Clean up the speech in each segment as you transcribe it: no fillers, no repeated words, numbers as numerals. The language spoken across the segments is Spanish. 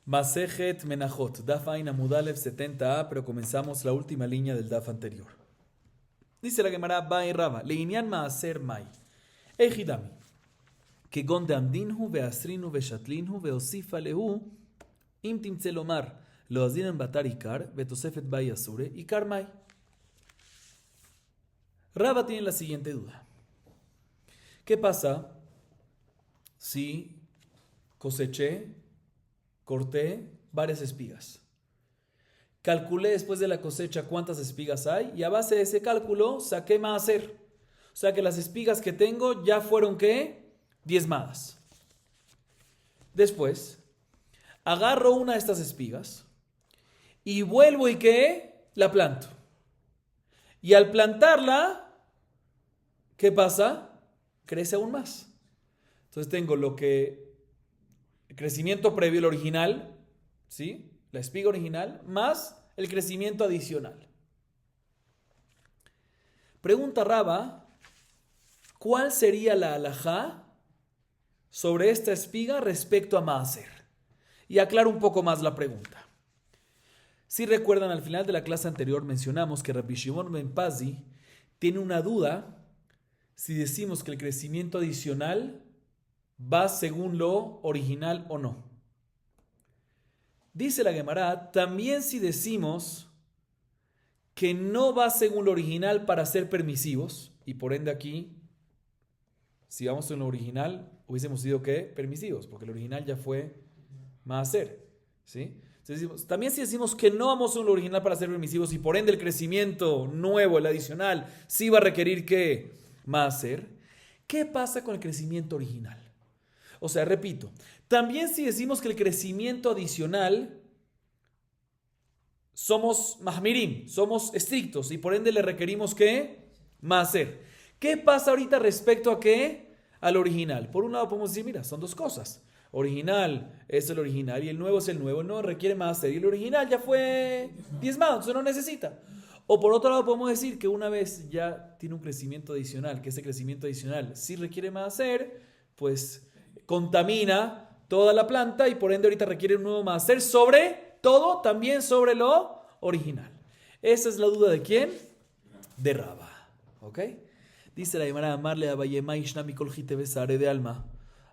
Masejet Menachot, Daf Ain Amud Aleph 70a, pero comenzamos la última línea del Daf anterior. Dice la Gemara, Bai Rava, Leinian Maaser Mai, Ejidami, Kegon de Amdinhu, Veasrinu, Veshatlinhu, Veosifa Lehu, Im Timtze Lomar, Lo Azinan Batar Ikar, Betosefet Bai Asure, Ikar Mai. Rava tiene la siguiente duda. ¿Qué pasa si corté varias espigas? Calculé después de la cosecha cuántas espigas hay y a base de ese cálculo saqué maaser. O sea que las espigas que tengo ya fueron, ¿qué? Diezmadas. Después, agarro una de estas espigas y vuelvo y ¿qué? La planto. Y al plantarla, ¿qué pasa? Crece aún más. Entonces tengo el crecimiento previo, el original, ¿sí? La espiga original, más el crecimiento adicional. Pregunta Rava, ¿cuál sería la halajá sobre esta espiga respecto a maaser? Y aclaro un poco más la pregunta. Si recuerdan, al final de la clase anterior mencionamos que Rabbi Shimon ben Pazi tiene una duda si decimos que el crecimiento adicional va según lo original o no. Dice la Gemara, también si decimos que no va según lo original para ser permisivos, y por ende aquí, si vamos en lo original, hubiésemos sido ¿qué? Permisivos, porque el original ya fue maaser, ¿sí? Entonces, también si decimos que no vamos en lo original para ser permisivos, y por ende el crecimiento nuevo, el adicional, sí va a requerir ¿qué? Maaser. ¿Qué pasa con el crecimiento original? O sea, repito, también si decimos que el crecimiento adicional somos mahmirim, somos estrictos y por ende le requerimos ¿qué? Maaser. ¿Qué pasa ahorita respecto a qué? Al original. Por un lado podemos decir, mira, son dos cosas. Original es el original y el nuevo es el nuevo. El nuevo requiere maaser y el original ya fue diezmado, entonces no necesita. O por otro lado podemos decir que una vez ya tiene un crecimiento adicional, que ese crecimiento adicional sí requiere maaser, pues contamina toda la planta y por ende ahorita requiere un nuevo maaser sobre todo, también sobre lo original. Esa es la duda de ¿quién? De Rava. ¿Ok? Dice la Gemara, amarle a Bayema Ishna Mikol Jite Besare de Alma.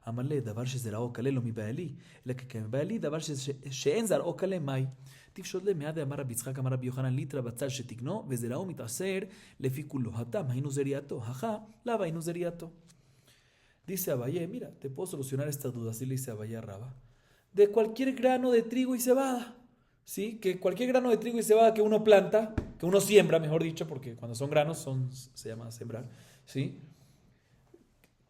Amarle davar shezerao kale lo mi baeli, la que baeli davar she'en zarao kale mai. תפשוט למעד אמר רבי יצחק אמר רבי יוחנן ליטרא בצל שתקנו וזרעו מתעשר לפי כולו התם היינו זריעתו הכה לאו היינו זריעתו. Dice Abaye, mira, te puedo solucionar esta duda, así le dice Abaye a Rava, de cualquier grano de trigo y cebada, ¿sí? Que cualquier grano de trigo y cebada que uno planta, que uno siembra, mejor dicho, porque cuando son granos se llama sembrar, ¿sí?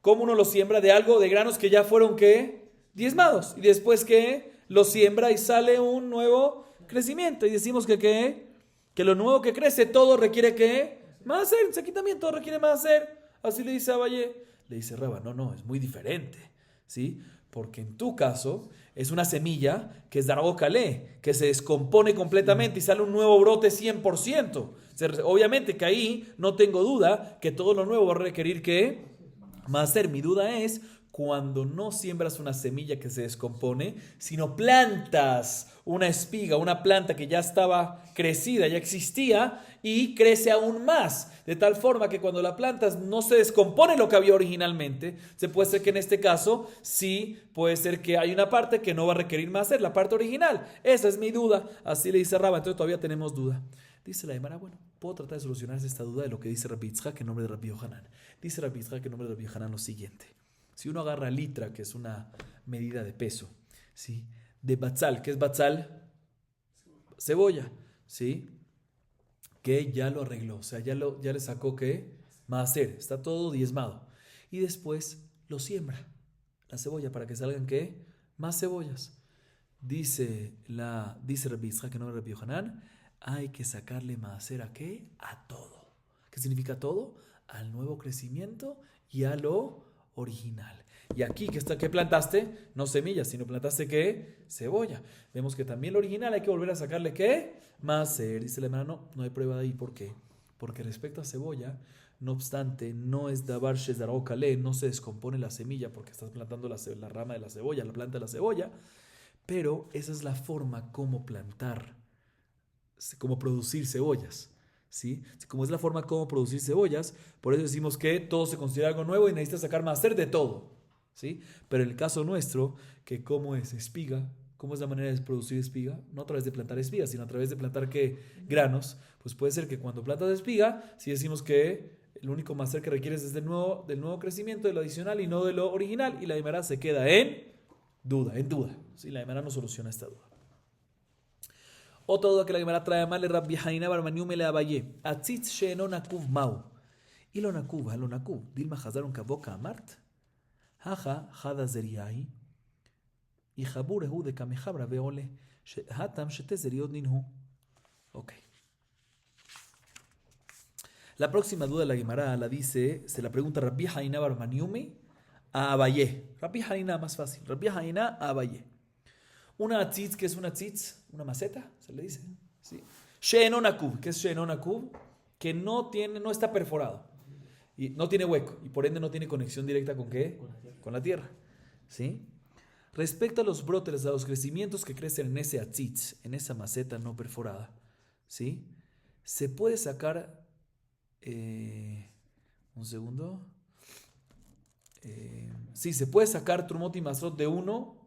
¿Cómo uno lo siembra? De algo, de granos que ya fueron, ¿qué? Diezmados, y después que lo siembra y sale un nuevo crecimiento, y decimos que lo nuevo que crece, todo requiere ¿qué? Maaser, se quita también, todo requiere maaser, así le dice Abaye. Le dice Rava, no, es muy diferente, ¿sí? Porque en tu caso es una semilla que es Dargo Calé, que se descompone completamente y sale un nuevo brote 100%. Obviamente que ahí no tengo duda que todo lo nuevo va a requerir ¿qué? Maaser. Mi duda es cuando no siembras una semilla que se descompone, sino plantas una espiga, una planta que ya estaba crecida, ya existía y crece aún más. De tal forma que cuando la plantas no se descompone lo que había originalmente, se puede ser que en este caso sí puede ser que hay una parte que no va a requerir más ser la parte original. Esa es mi duda. Así le dice Rava, entonces todavía tenemos duda. Dice la Gemara, bueno, puedo tratar de solucionar esta duda de lo que dice Rabbi Yitzhak en nombre de Rabbi Yohanan. Dice Rabbi Yitzhak en nombre de Rabbi Yohanan lo siguiente. Si uno agarra litra, que es una medida de peso, ¿sí? De batzal, ¿qué es batzal? Cebolla, ¿sí? Que ya lo arregló, o sea, ya le sacó ¿qué? Maaser, está todo diezmado. Y después lo siembra, la cebolla, para que salgan ¿qué? Más cebollas. Dice Rabbi Yitzhak, que no es Rabbi Yohanan, hay que sacarle maaser ¿a qué? A todo. ¿Qué significa todo? Al nuevo crecimiento y a lo original. Y aquí, ¿qué plantaste? No semillas, sino plantaste ¿qué? Cebolla. Vemos que también lo original hay que volver a sacarle ¿qué? Maaser. Dice la hermana, no hay prueba de ahí. ¿Por qué? Porque respecto a cebolla, no obstante, no es davar shezarao kaleh, no se descompone la semilla porque estás plantando la rama de la cebolla, la planta de la cebolla, Pero esa es la forma como plantar, como producir cebollas. ¿Sí? Como es la forma como producir cebollas, por eso decimos que todo se considera algo nuevo y necesita sacar máser de todo. ¿Sí? Pero en el caso nuestro, que cómo es espiga, cómo es la manera de producir espiga, no a través de plantar espigas, sino a través de plantar ¿qué? Granos, pues puede ser que cuando plantas espiga, si decimos que el único máser que requieres es del nuevo crecimiento, de lo adicional y no de lo original, y la Gemara se queda en duda. ¿Sí? La Gemara no soluciona esta duda. Otra duda que la Gemara trae mal es Rabbi Haina Barmaniu me le abayé. Atzitz she'eno nakuv mau. Y lo nakuv, halo nakuv. Dilma chazaron kaboka amart. Haja hada zeriai. Y jaburehu de kamejabra veole. Hatam shete zeriot ninhu. Ok. La próxima duda de la Gemara la dice, se la pregunta Rabbi Haina Barmaniume a Abayé. Rabbi Haina más fácil. Rabbi Haina a Abayé. Una atzitz, ¿qué es una atzitz? Una maceta, se le dice. ¿Sí? She'enon akub, ¿qué es She'enon akub? Que no está perforado. Y no tiene hueco. Y por ende no tiene conexión directa ¿con qué? Con la tierra. ¿Sí? Respecto a los brotes, a los crecimientos que crecen en ese atzitz, en esa maceta no perforada, ¿sí? Se puede sacar... un segundo. Sí, se puede sacar Trumot y Masrot de uno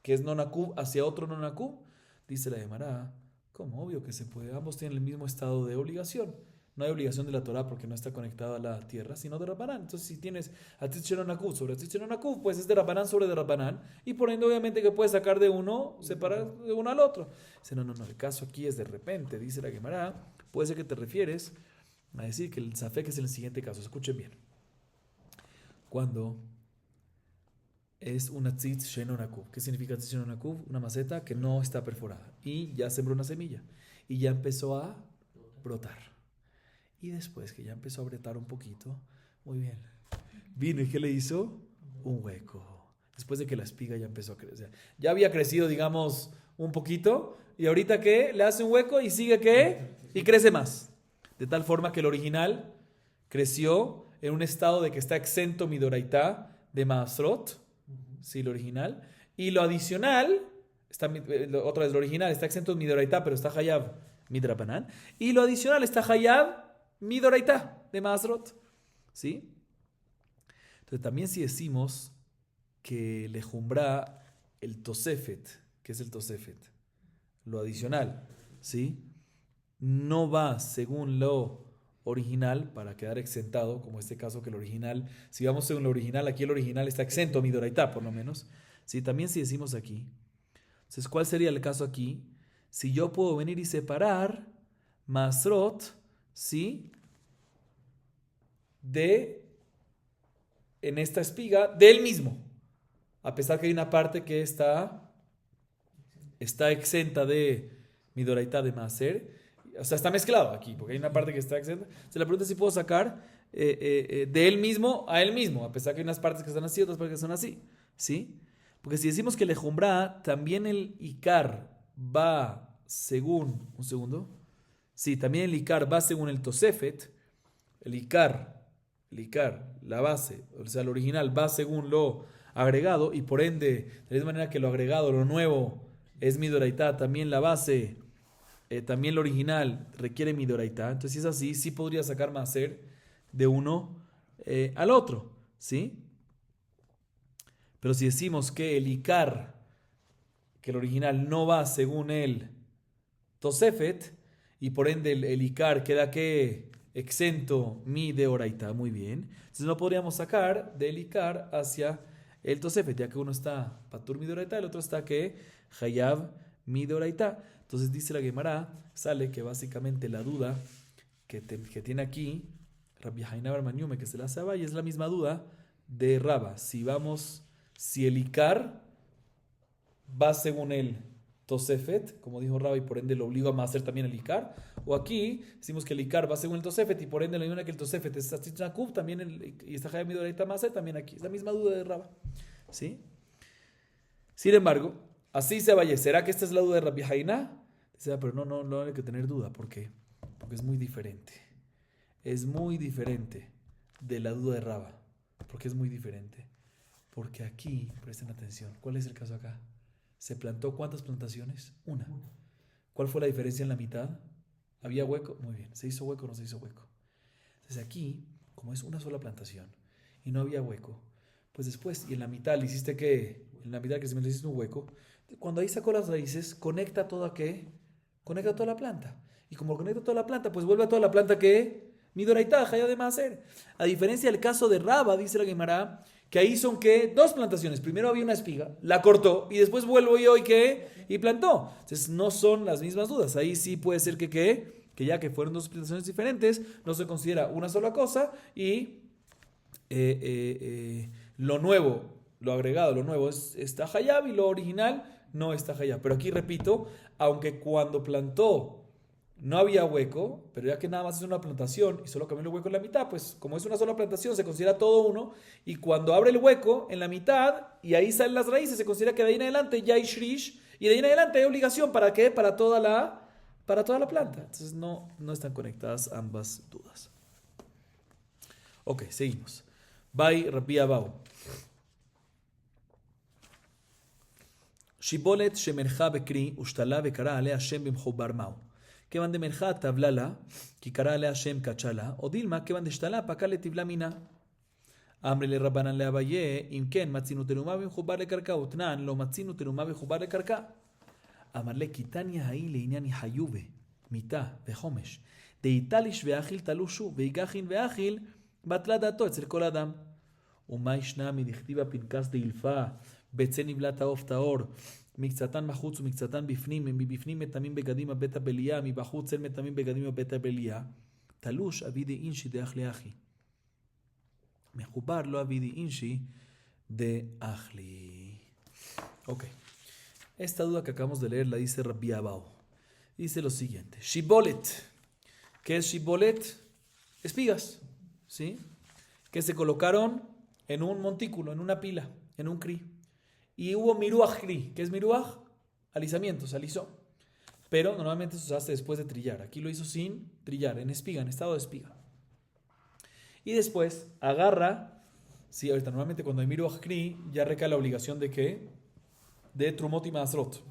que es Nonakub hacia otro Nonakub, dice la Gemara, ¿cómo? Obvio que se puede. Ambos tienen el mismo estado de obligación. No hay obligación de la Torah porque no está conectada a la tierra, sino de Rabbanán. Entonces, si tienes Atzitz Nonakub sobre Atzitz Nonakub, pues es de Rabbanán sobre de Rabbanán. Y por ende, obviamente, que puedes sacar de uno, separar de uno al otro. Dice, no. El caso aquí es de repente, dice la Gemara, puede ser que te refieres a decir que el Safek es en el siguiente caso. Escuchen bien. Cuando es una tzitz she'enon akub. ¿Qué significa tzitz she'enon akub? Una maceta que no está perforada. Y ya sembró una semilla. Y ya empezó a brotar. Y después que ya empezó a brotar un poquito, muy bien. Vino y ¿qué le hizo? Un hueco. Después de que la espiga ya empezó a crecer. Ya había crecido, digamos, un poquito. Y ahorita ¿qué? Le hace un hueco y sigue ¿qué? Y crece más. De tal forma que el original creció en un estado de que está exento midoraitá de Maasrot. Sí, lo original. Y lo adicional, otra vez, lo original está exento de Midoraitá, pero está Hayab Midrabanan. Y lo adicional está Hayab Midoraitá de Maasrot. ¿Sí? Entonces también si decimos que lejumbra el Tosefet, ¿qué es el Tosefet? Lo adicional, ¿sí? No va según lo original para quedar exentado, como este caso que el original, si vamos según lo original, aquí el original está exento, midoraitá por lo menos. ¿Sí? También si decimos aquí, entonces, ¿cuál sería el caso aquí? Si yo puedo venir y separar masrot, ¿sí? En esta espiga, del mismo, a pesar que hay una parte que está exenta de midoraitá de maser. O sea, está mezclado aquí, porque hay una parte que está exenta. Se le pregunta si puedo sacar de él mismo a él mismo, a pesar que hay unas partes que están así, otras partes que son así. ¿Sí? Porque si decimos que el lejumbra, también el ikar va según... Un segundo. Sí, también el ikar va según el tosefet. El ikar, la base, o sea, el original va según lo agregado, y por ende, de la misma manera que lo agregado, lo nuevo, es midoraitá, también la base... también lo original requiere midoraitá. Entonces, si es así, sí podría sacar maser de uno al otro, ¿sí? Pero si decimos que el ikar, que el original no va según el tosefet, y por ende el ikar queda que exento mi de oraitá, muy bien. Entonces no podríamos sacar del ikar hacia el tosefet, ya que uno está patur mi de oraitá, el otro está que hayab mi de oraitá. Entonces dice la Gemara, sale que básicamente la duda que tiene aquí Rabbi Haina Barmaniume, que se la hace a Abaye, es la misma duda de Raba. Si el Ikar va según el Tosefet, como dijo Raba, y por ende lo obliga a hacer también el Ikar, o aquí decimos que el Ikar va según el Tosefet, y por ende lo mismo que el Tosefet es Atzitz Nakub, también y está Hayab Midoraita Maser, también aquí. Es la misma duda de Raba. ¿Sí? Sin embargo, así se vaya. ¿Será que esta es la duda de Rabbi Haina? Dice, pero no hay que tener duda. ¿Por qué? Porque es muy diferente. Es muy diferente de la duda de Raba. ¿Por qué es muy diferente? Porque aquí, presten atención, ¿cuál es el caso acá? ¿Se plantó cuántas plantaciones? Una. ¿Cuál fue la diferencia en la mitad? ¿Había hueco? Muy bien. ¿Se hizo hueco o no se hizo hueco? Entonces aquí, como es una sola plantación y no había hueco, pues después, y en la mitad le hiciste que, en la mitad del crecimiento le hiciste un hueco, cuando ahí sacó las raíces, conecta toda ¿qué? Conecta toda la planta. Y como conecta toda la planta, pues vuelve a toda la planta que Midoraitaja ya de Maaser. A diferencia del caso de Raba, dice la Gemara, que ahí son que dos plantaciones. Primero había una espiga, la cortó y después vuelvo yo y plantó. Entonces no son las mismas dudas. Ahí sí puede ser que ya que fueron dos plantaciones diferentes, no se considera una sola cosa y lo nuevo, lo agregado, lo nuevo está Hayab y lo original no está Hayab. Pero aquí repito, aunque cuando plantó no había hueco, pero ya que nada más es una plantación y solo cambió el hueco en la mitad, pues como es una sola plantación se considera todo uno y cuando abre el hueco en la mitad y ahí salen las raíces se considera que de ahí en adelante ya hay shrish y de ahí en adelante hay obligación ¿para qué? Para toda la planta. Entonces no están conectadas ambas dudas. Ok, seguimos. Bai Rabbi Abau. שיבולת שמנחה בקרי ושתלה וקרא עליה השם במחובר מהו. כיוון דמנחה תבלה לה, כי קרא עליה השם קדשה לה, או דילמה כיוון דשתלה פקע לתבלה מינה. אמרי לרבנן לאביי, אם כן מצינו תרומה במחובר לקרקע, ותנן לא מצינו תרומה במחובר לקרקע. אמר לה כי תניא ההיא לעניין חיובה, מיתה וחומש, דאיתליש ואכיל תלושו, ויגחין ואכיל, בטלה דעתו אצל כל אדם. ומה ישנה מדכתיבה פנקס דאילפה, בצא נבלת העוף טהור, מקצתן מחוץ ומקצתן בפנים, מבפנים מטמאים בגדים הבית הבליה, מבחוץ צל מטמאים בגדים הבית הבליה. תלוש אבי דאינשי דאכלי אחי. מחובר לא אבי דאינשי דאכלי. Ok. Esta duda que acabamos de leer la dice Rabbi Abau. Dice lo siguiente. Shibolet. ¿Qué es Shibolet? Espigas. ¿Sí? Que se colocaron en un montículo, en una pila, en un cri. Y hubo miruach cri. ¿Qué es miruach? Alisamiento, se alisó. Pero normalmente se hace después de trillar. Aquí lo hizo sin trillar, en espiga, en estado de espiga. Y después agarra, sí, ahorita normalmente cuando hay miruach cri ya recae la obligación de ¿qué? De trumot y masrot.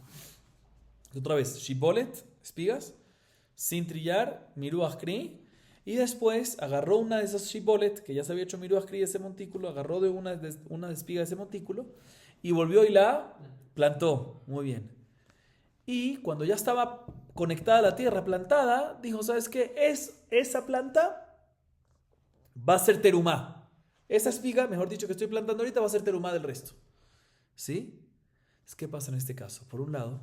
Otra vez, shibolet, espigas, sin trillar, miruach cri. Y después agarró una de esas shibolet, que ya se había hecho miruach cri ese montículo, agarró de una espiga de ese montículo y volvió y la plantó. Muy bien. Y cuando ya estaba conectada a la tierra, plantada, dijo, ¿sabes qué? Esa planta va a ser terumá. Esa espiga, mejor dicho, que estoy plantando ahorita, va a ser terumá del resto. ¿Sí? ¿Qué pasa en este caso? Por un lado,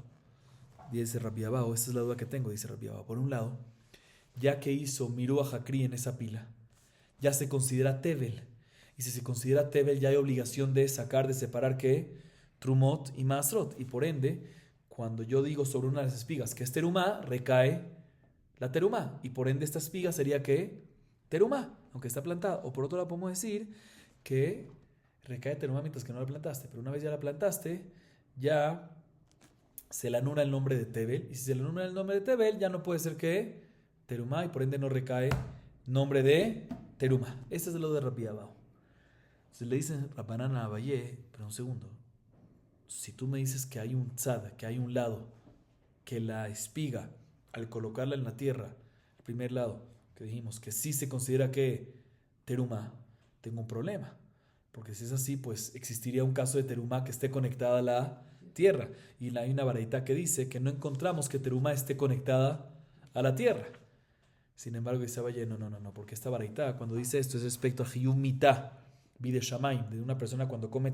dice Rabbi Abau, esta es la duda que tengo, dice Rabbi Abau. Por un lado, ya que hizo miruach hakri en esa pila, ya se considera tevel. Y si se considera tevel, ya hay obligación de sacar, de separar ¿qué? Trumot y masrot. Y por ende, cuando yo digo sobre una de las espigas que es terumá, recae la terumá. Y por ende esta espiga sería ¿qué? Terumá, aunque está plantada. O por otro lado podemos decir que recae terumá mientras que no la plantaste. Pero una vez ya la plantaste, ya se le anula el nombre de Tebel. Y si se le anula el nombre de Tebel, ya no puede ser que terumá y por ende no recae nombre de terumá. Este es lo de Rabbi Abau. Se le dice Rabbanan a Abayé, pero un segundo. Si tú me dices que hay un tzad, que hay un lado, que la espiga, al colocarla en la tierra, el primer lado, que dijimos que sí se considera que terumá, tengo un problema. Porque si es así, pues existiría un caso de terumá que esté conectada a la tierra. Y hay una baraita que dice que no encontramos que terumá esté conectada a la tierra. Sin embargo, dice Abayé, no, porque esta baraita, cuando dice esto, es respecto a Hiyum Mitah, Bide Shamaim, de una persona cuando come,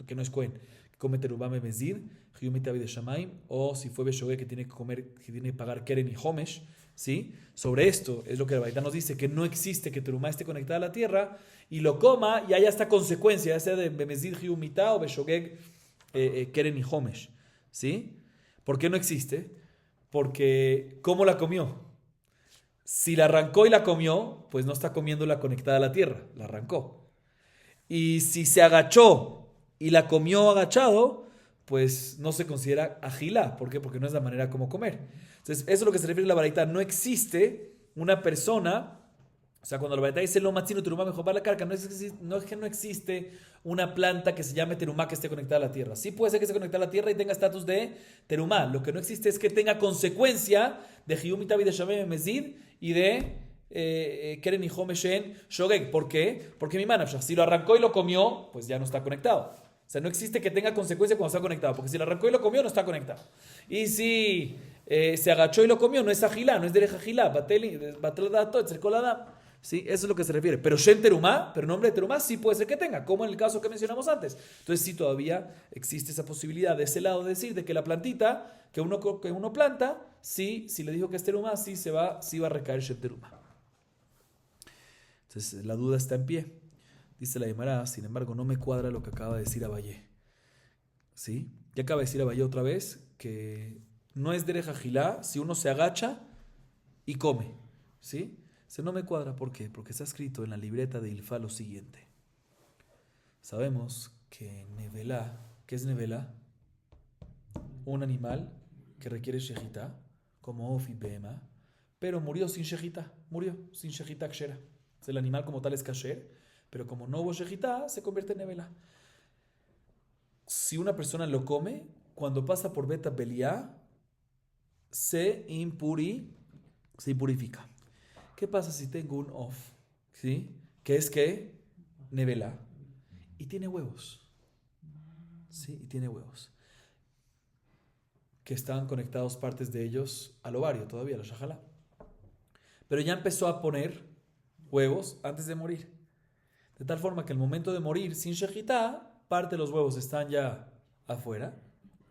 que no es Cohen, que come terumá memezid, Hiyum Mitah Bide Shamaim, o si fue Beshogé que tiene que comer, que tiene que pagar Keren y Homesh, ¿sí? Sobre esto es lo que la baraita nos dice, que no existe que terumá esté conectada a la tierra, y lo coma, y haya esta consecuencia, ya sea de Memezid Hiyum Mitah o Beshogé Keren y Homesh, ¿sí? ¿Por qué no existe? Porque, ¿cómo la comió? Si la arrancó y la comió, pues no está comiéndola conectada a la tierra, la arrancó. Y si se agachó y la comió agachado, pues no se considera agilá. ¿Por qué? Porque no es la manera como comer. Entonces, eso es lo que se refiere a la baraita. No existe una persona O sea, cuando la Baraita dice lo matzino terumá mejopar la carga, no es que no existe una planta que se llame terumá que esté conectada a la tierra. Sí puede ser que esté conectada a la tierra y tenga estatus de terumá. Lo que no existe es que tenga consecuencia de Hiyum Itabi de Shamem Mezid y de Keren y Homeshen Shogeg. ¿Por qué? Porque mi manafshah, si lo arrancó y lo comió, pues ya no está conectado. O sea, no existe que tenga consecuencia cuando está conectado, porque si lo arrancó y lo comió, no está conectado. Y si se agachó y lo comió, no es agilá, no es derecha agilá, batel dato, etcétera. ¿Sí? Eso es lo que se refiere. Pero Shen Terumá, pero nombre de Terumá, sí puede ser que tenga, como en el caso que mencionamos antes. Entonces sí todavía existe esa posibilidad de ese lado de decir de que la plantita que uno planta, sí, si le dijo que es Terumá, sí va a recaer Shen Terumá. Entonces la duda está en pie. Dice la Gemara, sin embargo, no me cuadra lo que acaba de decir Abayé. ¿Sí? Ya acaba de decir Abayé otra vez que no es derecha gilá si uno se agacha y come. ¿Sí? No me cuadra, ¿por qué? Porque está escrito en la libreta de Ilfá lo siguiente. Sabemos que Nevelá, ¿qué es Nevelá? Un animal que requiere shejitá, como Ofi Bema, pero murió sin shejitá, kshera. El animal como tal es kasher, pero como no hubo shejitá, se convierte en Nevelá. Si una persona lo come, cuando pasa por Beta Beliá, se impurifica. ¿Qué pasa si tengo un off? ¿Sí? ¿Qué es qué? Nevelá. Y tiene huevos. ¿Sí? Y tiene huevos. Que están conectados partes de ellos al ovario todavía, la shajalá. Pero ya empezó a poner huevos antes de morir. De tal forma que al momento de morir sin shejitá, parte de los huevos están ya afuera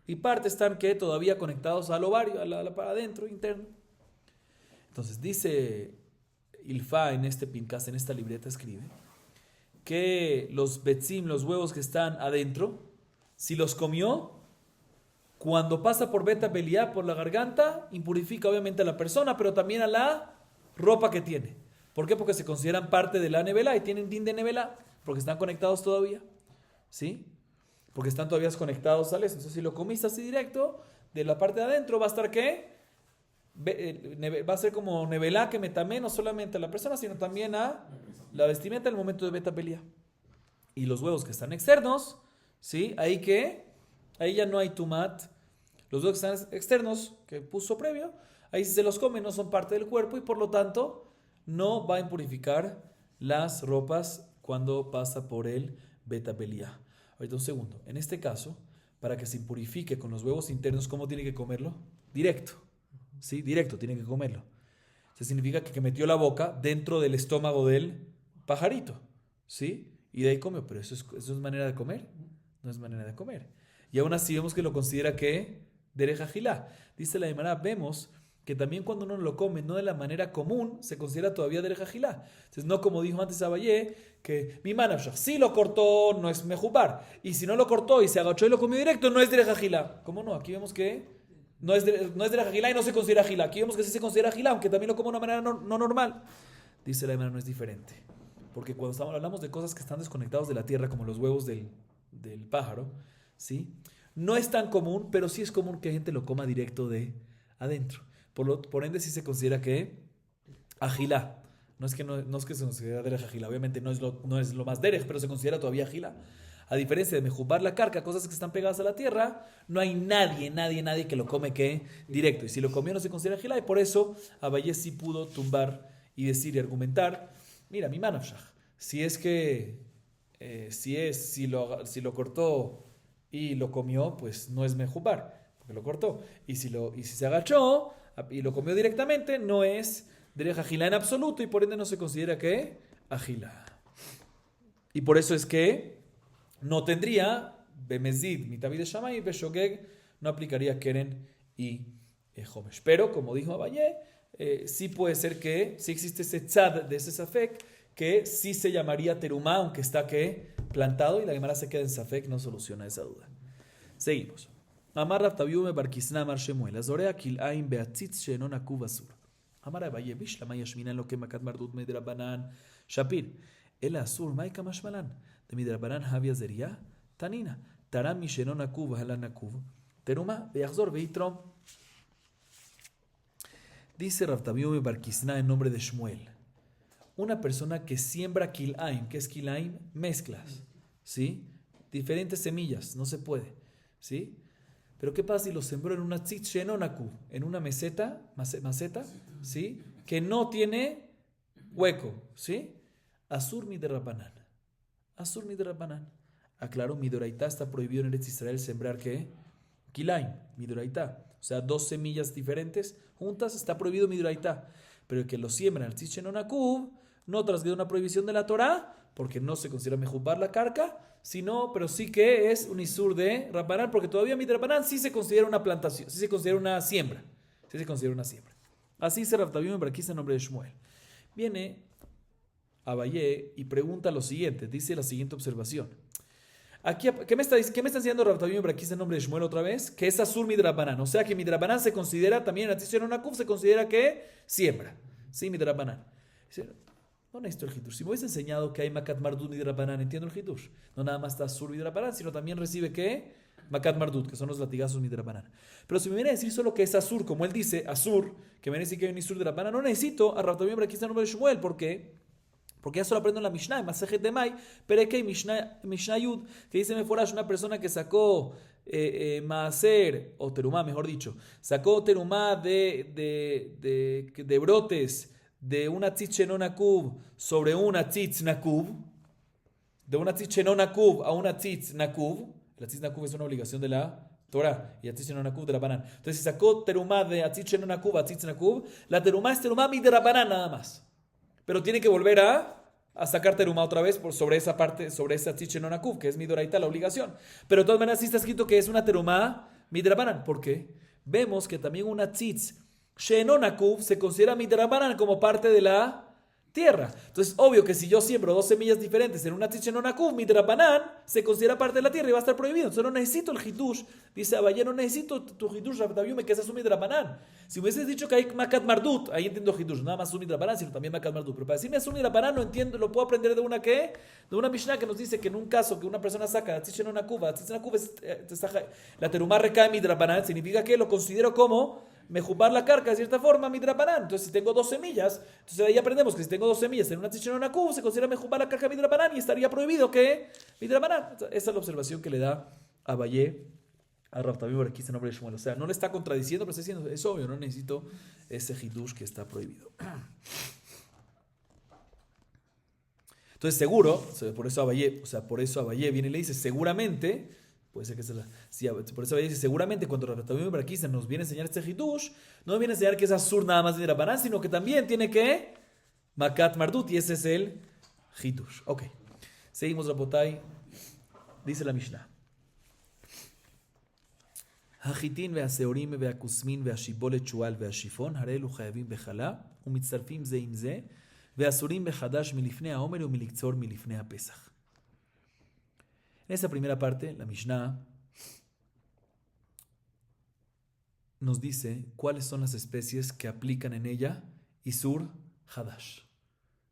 y parte están que todavía conectados al ovario, para adentro, interno. Entonces dice Ilfá en este pincas, en esta libreta escribe que los betzim, los huevos que están adentro, si los comió, cuando pasa por beta beliá, por la garganta, impurifica obviamente a la persona, pero también a la ropa que tiene. ¿Por qué? Porque se consideran parte de la nevelá y tienen din de nevelá, porque están conectados todavía. ¿Sí? Porque están todavía conectados a eso. Entonces, si lo comiste así directo, de la parte de adentro va a estar ¿qué? Va a ser como nevelá que metamé no solamente a la persona, sino también a la vestimenta en el momento de beta pelea. Y los huevos que están externos, ¿sí? Ahí ya no hay tumat. Los huevos que están externos, que puso previo, ahí si se los come no son parte del cuerpo y por lo tanto no va a impurificar las ropas cuando pasa por el beta pelea. Ahorita un segundo. En este caso, para que se impurifique con los huevos internos, ¿cómo tiene que comerlo? Directo. ¿Sí? Directo, tiene que comerlo. Eso significa que metió la boca dentro del estómago del pajarito. ¿Sí? Y de ahí comió. Pero ¿eso es manera de comer? No es manera de comer. Y aún así vemos que lo considera que derecha gilá. Dice la Gemara, vemos que también cuando uno lo come no de la manera común, se considera todavía derecha gilá. Entonces no como dijo antes Abayé, que mi manafshah, si lo cortó no es mejubar. Y si no lo cortó y se agachó y lo comió directo, no es derecha gilá. ¿Cómo no? Aquí vemos que no es derecha gilá y no se considera gilá. Aquí vemos que sí se considera gilá, aunque también lo como de una manera no normal. Dice la Gemara, no es diferente. Porque cuando hablamos de cosas que están desconectados de la tierra, como los huevos del pájaro, ¿sí? No es tan común, pero sí es común que gente lo coma directo de adentro. Por ende, sí se considera que agilá. No es que se considera derech agilá. Obviamente no es lo más derech, pero se considera todavía agilá. A diferencia de mejubar la carca, cosas que están pegadas a la tierra, no hay nadie que lo come que directo. Y si lo comió no se considera agilá. Y por eso Abayé sí pudo tumbar y decir y argumentar, mira, mi manafshah, si lo cortó y lo comió, pues no es mejubar, porque lo cortó. Y si se agachó y lo comió directamente, no es derech agilá en absoluto y por ende no se considera que agilá. Y por eso es que no tendría bemezid, mitavid de shamay, beshogeg, no aplicaría keren y homesh. Pero como dijo Abayé, sí puede ser que sí existe ese tzad de ese safek que sí se llamaría terumá, aunque está plantado y la Gemara se queda en safek, no soluciona esa duda. Seguimos. Amar Rav Tabiume bar Kisna amar Shemuel azorea kil'aim beatzitz she'eno nakuv asur. Amar Abaye bishlama yashminan lo que makat mardut midrabanan shapir. El asur maika mashmalan de midrabanan havia zeria tanina taram mi she'eno nakuv halan nakuv teruma beachzor veitrom. Dice Rav Tabiume bar Kisna en nombre de Shmuel. una persona que siembra kilaim, ¿qué es kilaim? Mezclas, ¿sí? Diferentes semillas, no se puede, ¿sí? Pero ¿qué pasa si lo sembró en una tzitz shenonaku, en una maceta, ¿sí? Que no tiene hueco, ¿sí? Asur midrabanan. Asur midrabanan. Aclaro, midoraitá está prohibido en Eretz Israel sembrar ¿qué? Kilaim, midoraitá. O sea, dos semillas diferentes juntas está prohibido midoraitá. Pero el que lo siembra en el tzitz shenonaku no transgrede una prohibición de la Torá, porque no se considera mejubar la carca, sino, pero sí que es un isur de Rabbanán, porque todavía midrabanán sí se considera una plantación, sí se considera una siembra. Sí se considera una siembra. Así dice Rav Tavim Ben Barquisa en nombre de Shmuel. Viene Abayé y pregunta lo siguiente, dice la siguiente observación. Aquí, ¿qué me está enseñando Rav Tavim Ben Barquisa en nombre de Shmuel otra vez? Que es asur midrabanán. O sea que midrabanán se considera, también en la Tzitz Shenonaku se considera que siembra. Sí, midrabanán. No necesito el Hidush. Si me hubiese enseñado que hay Makat Mardut midrabanán, entiendo el Hidush. No nada más está asur midrabanán, sino también recibe ¿qué? Makat Mardut, que son los latigazos midrabanán. Pero si me viene a decir solo que es asur, como él dice, asur, que me viene a decir que hay un isur de Rabbanán, no necesito a Rav Tavim Ben Barquisa en nombre de Shmuel. ¿Por qué? Porque ya solo aprendo en la Mishnah, en Masejet de Mai, Pereke Mishnah Yud, que dice Meforash, una persona que sacó Maaser, o Terumá, mejor dicho, sacó Terumá de brotes de una tzitz nakub sobre una tzitz nakub, de una tzitz nakub a una tzitz nakub. La tzitz nakub es una obligación de la Torah y la tzitz nakub de la banana. Entonces, si sacó terumá de tzitz nakub a tzitz nakub, la terumá es terumá mi de la banana nada más. Pero tiene que volver a sacar terumá otra vez sobre esa parte, sobre esa tzitz nakub, que es mi doraita, la obligación. Pero de todas maneras, sí está escrito que es una terumá mi de la banana. ¿Por qué? Vemos que también una tzitz Shenonakuv se considera midrabanan como parte de la tierra. Entonces, obvio que si yo siembro dos semillas diferentes en una tzitz Shenonakuv, midrabanan se considera parte de la tierra y va a estar prohibido. Entonces, no necesito el hitush. Dice Abayé, no necesito tu hitush, Rabtaviume, que es un midrabanan. Si hubieses dicho que hay Makat Mardut, ahí entiendo hitush, nada más un midrabanan, sino también Makat Mardut. Pero para decirme es un midrabanan, no entiendo, lo puedo aprender de una ¿qué? De una Mishnah que nos dice que en un caso que una persona saca la tzitz Shenonakuv, la tzitz Shenonakuv la terumá recae midrabanan, significa que lo considero como mejubar la carca de cierta forma, midrabanán. Entonces, si tengo dos semillas, entonces ahí aprendemos que si tengo dos semillas en una tzitz shenonakuv, se considera mejubar la carca midrabanán y estaría prohibido que midrabanán. Esa es la observación que le da Abayé a Rav Tavim Ben Barquisa en nombre de Shmuel. O sea, no le está contradiciendo, pero está diciendo, es obvio, no necesito ese hidush que está prohibido. Entonces, seguro, por eso Abayé viene y le dice, seguramente. Puede ser que se la. Sí, por eso dice, seguramente cuando Rav Tavim Ben Barquisa nos viene a enseñar este hitush, no viene a enseñar que es asur nada más de Rabbanán, sino que también tiene que Makat Mardut, y ese es el hitush. Ok. Seguimos, Rabotai. Dice la Mishnah. החיטין והשעורים והכוסמין והשיבולת שועל והשיפון, הרי אלו חייבים בחלה, ומצטרפים זה עם זה, ואסורים בחדש מלפני העומר ומלקצור מלפני הפסח. En esta primera parte, la Mishnah nos dice cuáles son las especies que aplican en ella Isur Hadash.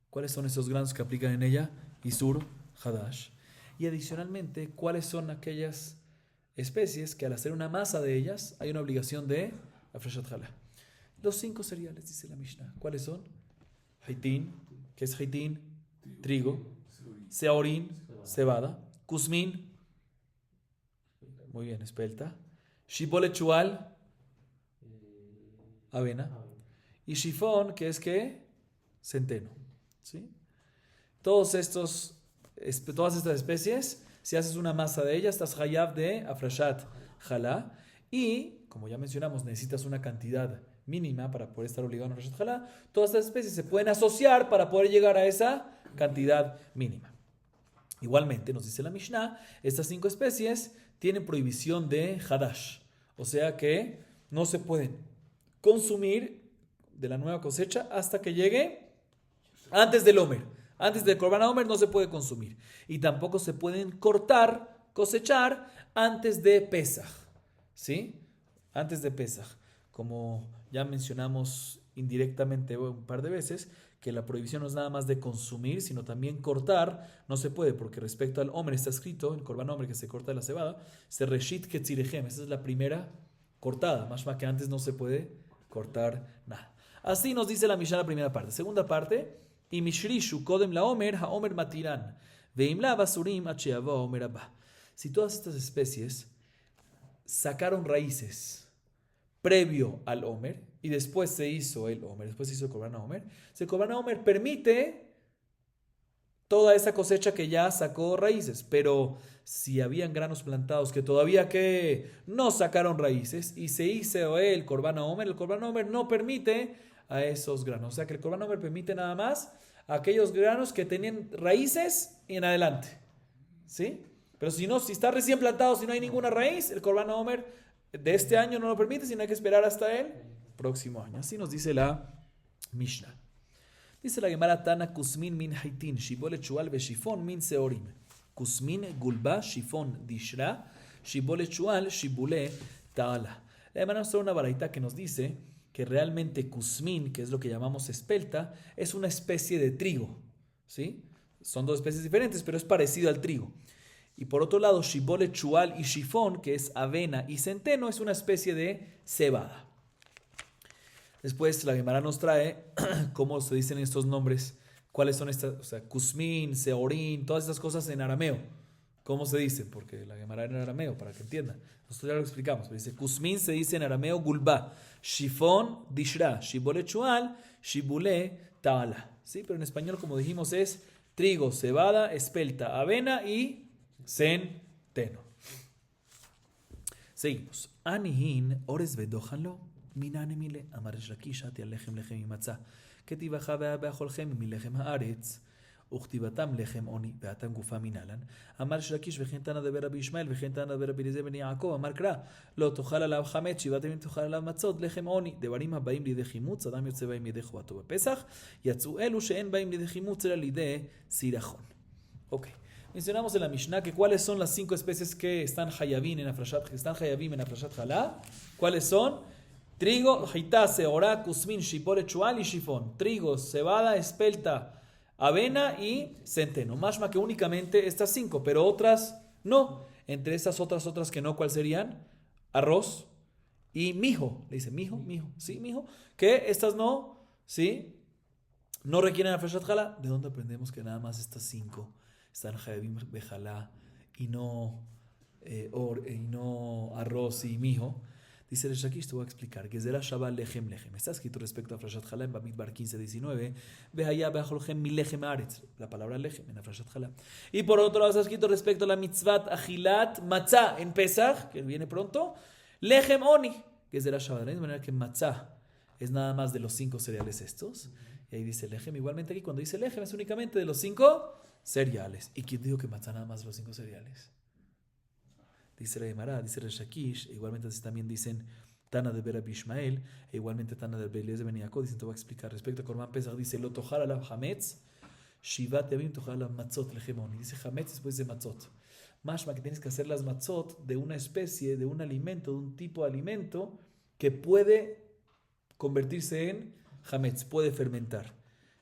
¿Cuáles son esos granos que aplican en ella Isur Hadash? Y adicionalmente, ¿cuáles son aquellas especies que al hacer una masa de ellas hay una obligación de Afreshat Hala? Los 5 cereales, dice la Mishnah. ¿Cuáles son? Haitín, ¿qué es Haitín? Trigo. Seorín, cebada. Kuzmin, muy bien, espelta. Shibolet chual, avena. Y shifón, que es ¿qué? Centeno. ¿Sí? Todas estas especies, si haces una masa de ellas, estás hayab de afrashat jalá. Y, como ya mencionamos, necesitas una cantidad mínima para poder estar obligado a afrashat jalá. Todas estas especies se pueden asociar para poder llegar a esa cantidad mínima. Igualmente, nos dice la Mishnah, estas 5 especies tienen prohibición de hadash. O sea que no se pueden consumir de la nueva cosecha hasta que llegue antes del Omer. Antes del Korban Omer no se puede consumir. Y tampoco se pueden cortar, cosechar antes de Pesaj. ¿Sí? Antes de Pesaj. Como ya mencionamos indirectamente un par de veces, que la prohibición no es nada más de consumir, sino también cortar, no se puede, porque respecto al Omer está escrito, el Korban Omer que se corta de la cebada, se reshit ketzirejem, esa es la primera cortada, más que antes no se puede cortar nada. Así nos dice la Mishnah la primera parte. Segunda parte, y mishrishu kodem la omer, haomer matiran. Veimla basurim acheava omer abba. Si todas estas especies sacaron raíces previo al Omer y después se hizo el Omer, después se hizo el Korban Omer, el Korban Omer permite toda esa cosecha que ya sacó raíces, pero si habían granos plantados que todavía que no sacaron raíces y se hizo el Korban Omer no permite a esos granos, o sea que el Korban Omer permite nada más a aquellos granos que tenían raíces y en adelante, ¿sí? Pero si no, si está recién plantado, si no hay ninguna raíz, el Korban Omer de este año no lo permite, sino hay que esperar hasta el próximo año. Así nos dice la Mishnah. Dice la Gemara Tana Kusmin min haitin, shibole chual shifon min seorim. Kusmin gulba shifon dishra, shibole chual shibule ta'ala. La Gemara nos trae una baraita que nos dice que realmente Kusmin, que es lo que llamamos espelta, es una especie de trigo, ¿sí? Son dos especies diferentes, pero es parecido al trigo. Y por otro lado, shibole chual y shifón, que es avena y centeno, es una especie de cebada. Después la Gemara nos trae cómo se dicen estos nombres, cuáles son estas, o sea, Kusmin, Seorín, todas estas cosas en arameo. ¿Cómo se dicen? Porque la Gemara era en arameo, para que entiendan. Nosotros ya lo explicamos. Pero dice, Kusmin se dice en arameo gulba, shifón, dishra, shibole chual, shibule ta'ala. ¿Sí? Pero en español, como dijimos, es trigo, cebada, espelta, avena y centeno. Seguimos. Anihin ores vedojalo minane mile amar Rakish ati alechem lechem imatza ketibacha beacholchem milechem haaretz וכתיבתם לחם עוני ואתם גופה מנהלן. אמר שרקיש וכן תנא דבר רבי ישמעאל וכן תנא דבר רבי אליעזר בן יעקב אמר קרא לא תאכל עליו חמץ 7 ימים תאכל עליו מצות לחם עוני. דברים הבאים לידי חימוץ אדם יוצא בהם ידי חובתו בפסח יצאו אלו שאין בהם לידי חימוץ אלא לידי סירחון. אוקיי. Mencionamos en la Mishnah que cuáles son las 5 especies que están hayabim en Afrashat Jalá. ¿Cuáles son? Trigo, jitá, seorá, kusmin, shipole, chual y shifón. Trigo, cebada, espelta, avena y centeno. Mashma que únicamente estas 5, pero otras no. Entre estas otras que no, ¿cuáles serían? Arroz y mijo. Le dice mijo, sí, mijo. Que estas no, ¿sí? No requieren Afrashat Jalá. ¿De dónde aprendemos que nada más estas 5 están hayabim bejalá y no arroz y mijo? Dice el Shakish, te voy a explicar. Gezerá Shabbat lechem lechem. Está escrito respecto a Afrashat Jalá en Bamidbar 15:19. Vehaya beacholchem mi lechem aretz. La palabra lechem en Afrashat Jalá. Y por otro lado está escrito respecto a la mitzvat achilat matzah en Pesach, que viene pronto. Lechem oni. Gezerá Shabbat. De manera que matzah es nada más de los 5 cereales estos. Y ahí dice lechem. Igualmente aquí cuando dice lechem es únicamente de los 5 cereales. ¿Y quién dijo que matzah nada más de los 5 cereales? Dice la Gemara, dice el Shakish, igualmente también dicen Tana de Rabbi Ishmael, e igualmente Tana de Rabbi Eliezer ben Yaakov, dicen, te voy a explicar. Respecto a Korban Pesach, dice, lo tojar alav hametz, shivat yavim tojar alav matzot lejemoni. Dice hametz después de matzot. Mashma que tienes que hacer las matzot de una especie, de un alimento, de un tipo de alimento que puede convertirse en hametz, puede fermentar.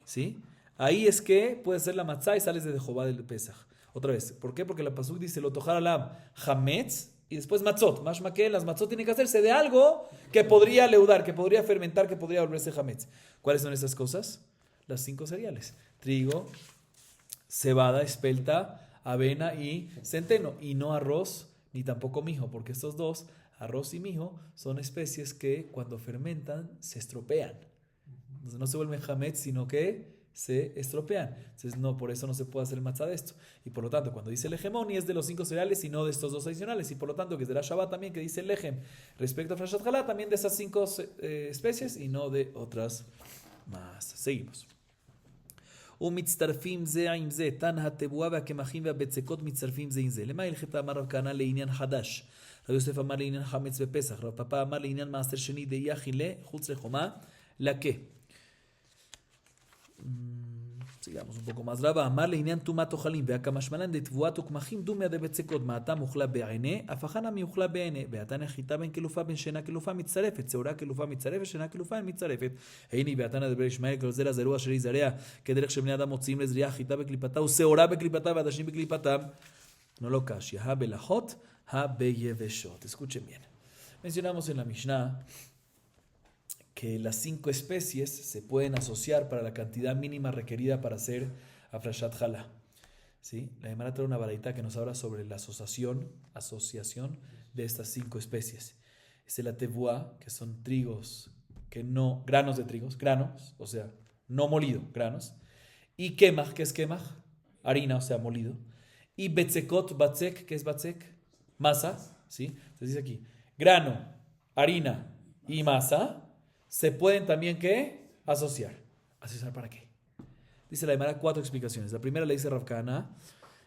¿Sí? Ahí es que puedes hacer la matzah y sales de Jehová del Pesach. Otra vez, ¿por qué? Porque la pasuk dice lo tojar alam hametz y después matzot. Mashma que las matzot tienen que hacerse de algo que podría leudar, que podría fermentar, que podría volverse hametz. ¿Cuáles son estas cosas? Las 5 cereales: trigo, cebada, espelta, avena y centeno. Y no arroz ni tampoco mijo, porque estos dos, arroz y mijo, son especies que cuando fermentan se estropean. Entonces no se vuelven hametz, sino que se estropean. Entonces, no, por eso no se puede hacer matzah de esto. Y por lo tanto, cuando dice el legemoni es de los 5 cereales y no de estos 2 adicionales. Y por lo tanto, que es de la Shabbat también, que dice el lejem. Respecto a Afrashat Jalá, también de esas 5 especies y no de otras más. Seguimos. ומצטרפים זה עם זה, תן התבואה והקמחים והבצקות מצטרפים זה עם זה. למה הלכתה אמר רב כהנא לעניין חדש? רב יוסף אמר לעניין חמץ בפסח. רב פאפא אמר לעניין מעשר שני דאי אכילה חוץ לחומה לכה. Sigamos un poco más. Raba Amar לעניין טומאת אוכלים והקמשמלן דתבואת וקמחים דומיה דבצקות מעתם אוכלה בעינה אף אחנה מאוכלה בעינה והתנא חיטה בין כלופה בין שינה כלופה מצטרפת שעורה כלופה מצטרפת שינה כלופה מצטרפת הנה והתנא דבר ישמעאל כל זרע זרוע אשר יזרע כדרך שבני אדם מוציאים לזריעה חיטה בקליפתה ושעורה בקליפתה ועדשים בקליפתם no lo cashia הבלחות הבייבשות. Escuchen bien. Mencionamos en la Mishnah que las 5 especies se pueden asociar para la cantidad mínima requerida para hacer Afrashat Hala. ¿Sí? La Gemara trae una baraita que nos habla sobre la asociación de estas 5 especies. Es el atevua, que son trigos, granos de trigos, granos, o sea, no molido, granos. Y kemach, que es kemach, harina, o sea, molido. Y betzekot, batzek, que es batzek, masa, ¿sí? Entonces dice aquí, grano, harina y masa se pueden también, ¿qué? Asociar. ¿Asociar para qué? Dice la Gemara 4 explicaciones. La primera le dice Rav Kahana.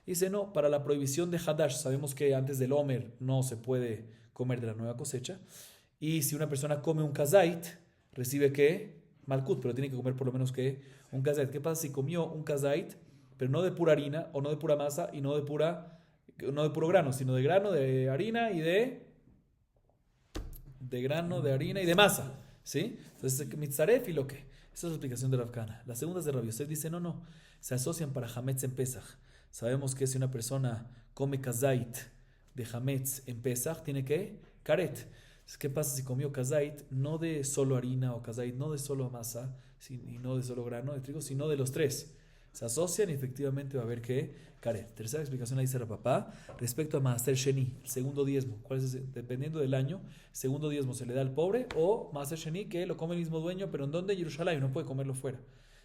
Dice, no, para la prohibición de Hadash. Sabemos que antes del Omer no se puede comer de la nueva cosecha. Y si una persona come un kazait, recibe, ¿qué? Malkut, pero tiene que comer por lo menos, ¿qué? Un kazait. ¿Qué pasa si comió un kazait, pero no de pura harina, o no de pura masa, y no de puro grano, sino de grano, de harina y de grano, de harina y de masa? ¿Sí? Entonces, mitzaref y lo que. Esa es la explicación de Rav Kahana. La segunda es de Rav Yosef. Dice, no, se asocian para Hametz en Pesach. Sabemos que si una persona come kazait de Hametz en Pesach, tiene que karet. ¿Qué pasa si comió kazait no de solo harina o kazait no de solo masa y no de solo grano de trigo, sino de los 3? Se asocian y efectivamente va a haber que karet. Tercera explicación la dice Rav Papá respecto a Maaser Sheni, el segundo diezmo. ¿Cuál es ese? Dependiendo del año, segundo diezmo se le da al pobre, o Maaser Sheni que lo come el mismo dueño, pero ¿en dónde? Yerushalayim, no puede comerlo fuera.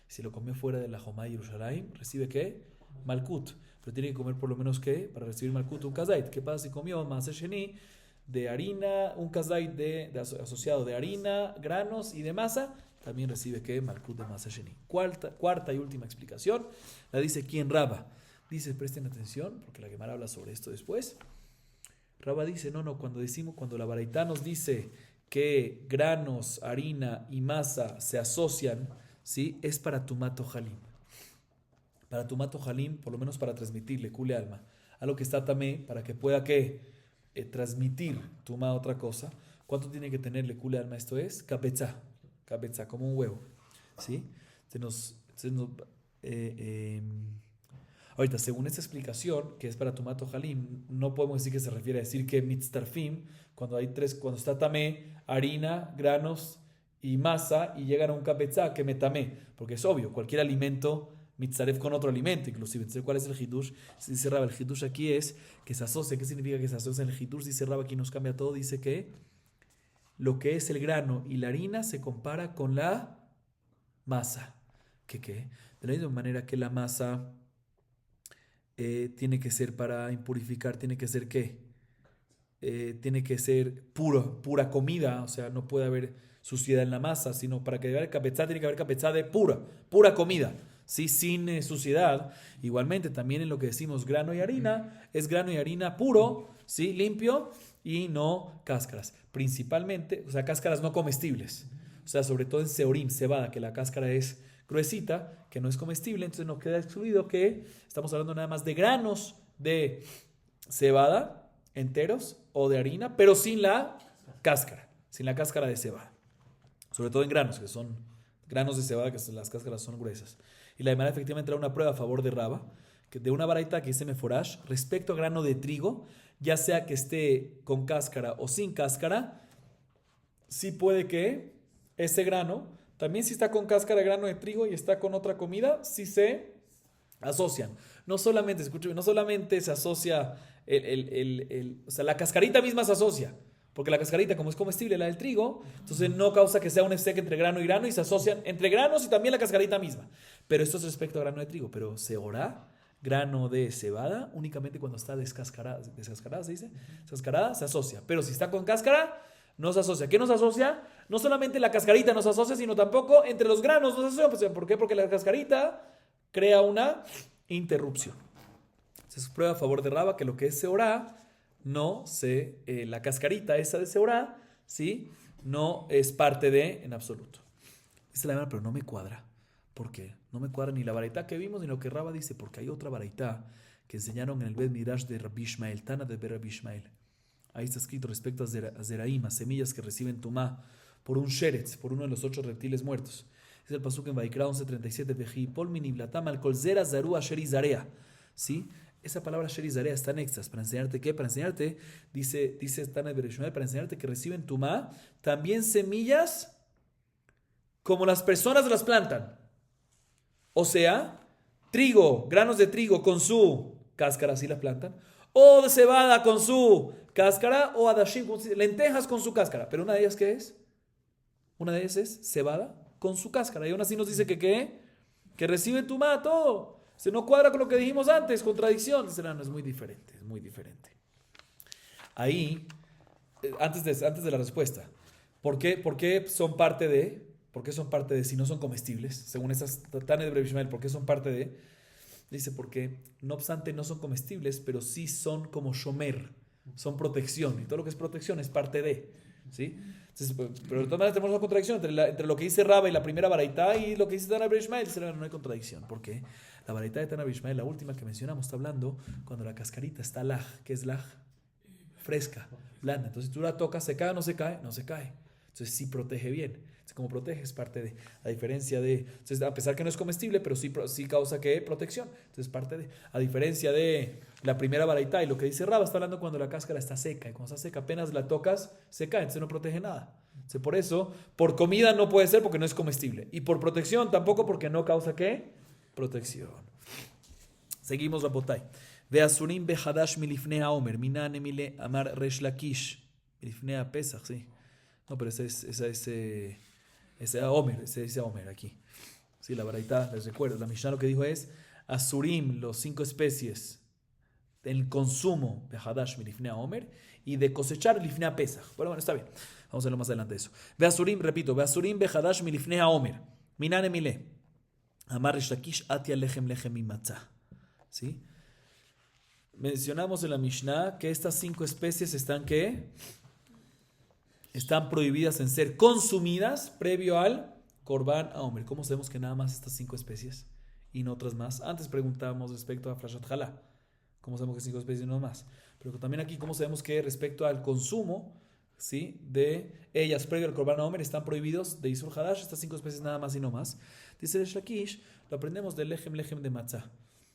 Si lo comió fuera de la Jomá de Yerushalayim, recibe ¿qué? Malkut. Pero tiene que comer por lo menos ¿qué? Para recibir Malkut un kazait. ¿Qué pasa si comió Maaser Sheni de harina, un kazait asociado de harina, granos y de masa? También recibe ¿qué? Malkut de Maaser Sheni. Cuarta y última explicación la dice ¿quién? Raba. Dice, presten atención, porque la Gemara habla sobre esto después. Raba dice, cuando la baraita nos dice que granos, harina y masa se asocian, ¿sí? Es para tumato halim. Para tumato halim, por lo menos para transmitirle, cule alma, a lo que está tamé, para que pueda transmitir tuma otra cosa. ¿Cuánto tiene que tenerle cule alma? Esto es capetza, como un huevo, ¿sí? Ahorita, según esta explicación, que es para tumato halim, no podemos decir que se refiere a decir que mitztarfim, cuando está tamé, harina, granos y masa, y llegan a un kapetza que metamé, porque es obvio, cualquier alimento mitzaref con otro alimento, inclusive. Entonces, ¿cuál es el hidush? Dice Rab, el hidush aquí es que se asocia. ¿Qué significa que se asocia en el hidush? Dice Rab, aquí nos cambia todo, dice que lo que es el grano y la harina se compara con la masa. ¿Qué? De la misma manera que la masa tiene que ser para impurificar, tiene que ser ¿qué? Tiene que ser pura comida, o sea, no puede haber suciedad en la masa, sino para que haya capezá tiene que haber capezá de pura comida, ¿sí? Sin suciedad. Igualmente, también en lo que decimos grano y harina, es grano y harina puro, ¿sí? Limpio y no cáscaras. Principalmente, o sea, cáscaras no comestibles, o sea, sobre todo en seorim, cebada, que la cáscara es gruesita, que no es comestible, entonces nos queda excluido que estamos hablando nada más de granos de cebada enteros o de harina, pero sin la cáscara de cebada. Sobre todo en granos, que son granos de cebada, que las cáscaras son gruesas. Y la Gemara efectivamente era una prueba a favor de Raba, de una baraita que dice Meforash, respecto a grano de trigo, ya sea que esté con cáscara o sin cáscara, sí puede que ese grano, también si está con cáscara de grano de trigo y está con otra comida, sí se asocian. No solamente se asocia o sea, la cascarita misma se asocia, porque la cascarita, como es comestible, la del trigo, entonces no causa que sea un efsek entre grano y grano y se asocian entre granos y también la cascarita misma. Pero esto es respecto a grano de trigo. Pero seorá, grano de cebada, únicamente cuando está descascarada, ¿se dice? Descascarada, se asocia. Pero si está con cáscara, no se asocia. ¿Qué nos asocia? No solamente la cascarita nos asocia, sino tampoco entre los granos nos asocia. ¿Por qué? Porque la cascarita crea una interrupción. Entonces prueba a favor de Raba que lo que es seorá, la cascarita esa de seorá, ¿sí? No es parte de en absoluto. Dice la Gemara, pero no me cuadra. ¿Por qué? No me cuadra ni la baraita que vimos ni lo que Raba dice, porque hay otra baraita que enseñaron en el Bet Midrash de Rabbi Ishmael, Tana de Rabbi Ishmael. Ahí está escrito respecto a Zeraim, a semillas que reciben tumá por un sheretz, por uno de los 8 reptiles muertos. Es el pasuk en Vaikra 11:37, Vejipol miniblatam al kol zera zaru asher izarea. ¿Sí? Esa palabra asher izarea está en extras. ¿Para enseñarte qué? Para enseñarte, dice Tana de Bereshmuel, para enseñarte que reciben tumá también semillas como las personas las plantan. O sea, trigo, granos de trigo con su cáscara, así la plantan. O de cebada con su cáscara, o adashim, lentejas con su cáscara. Pero una de ellas, ¿qué es? Una de ellas es cebada con su cáscara. Y aún así nos dice que ¿qué? Que recibe tumá todo. Se no cuadra con lo que dijimos antes, contradicción. Dice, no, es muy diferente, es muy diferente. Ahí, antes de la respuesta, ¿por qué son parte de? ¿Por qué son parte de si no son comestibles? Según estas Tane de Brevishmael, ¿por qué son parte de? Dice, porque no obstante no son comestibles, pero sí son como shomer, son protección. Y todo lo que es protección es parte de. ¿Sí? Entonces, pero de todas maneras tenemos una contradicción entre lo que dice Raba y la primera baraita y lo que dice Tana Brevishmael. Dice, no hay contradicción. ¿Por qué? La baraita de Tana Brevishmael, la última que mencionamos, está hablando cuando la cascarita está laj. ¿Qué es laj? Fresca, blanda. Entonces, si tú la tocas, ¿se cae o no se cae? No se cae. Entonces, sí protege bien. Como protege es parte de, a diferencia de, entonces, a pesar que no es comestible, pero sí causa ¿qué? Protección. Entonces parte de, a diferencia de la primera baraita y lo que dice Raba, está hablando cuando la cáscara está seca, y cuando está seca apenas la tocas, se cae, entonces no protege nada. Entonces, por eso, por comida no puede ser porque no es comestible, y por protección tampoco porque no causa ¿qué? Protección. Seguimos Rabotai. Veasurim behadash milifnei haomer, minane mile amar resh lakish, milifnei pesach, sí. No, pero ese Omer, ese dice Omer aquí. Sí, la baraita, les recuerdo, la Mishnah lo que dijo es Asurim, los 5 especies, el consumo de Hadash milifnea Omer y de cosechar milifnea Pesach. Bueno, está bien. Vamos a verlo más adelante eso. Ve Asurim, repito, Ve Asurim be Hadash milifnea Omer. Minane mile. Amar Rishlakish atia lechem lechem imatzah. ¿Sí? Mencionamos en la Mishnah que estas 5 especies están ¿qué? Están prohibidas en ser consumidas previo al Korban Haomer. ¿Cómo sabemos que nada más estas 5 especies y no otras más? Antes preguntábamos respecto a Frashat Halá. ¿Cómo sabemos que 5 especies y no más? Pero también aquí, ¿cómo sabemos que respecto al consumo, ¿sí? de ellas previo al Korban Haomer están prohibidos de Isur Hadash, estas 5 especies nada más y no más? Dice el Shakish, lo aprendemos del lechem de matzah.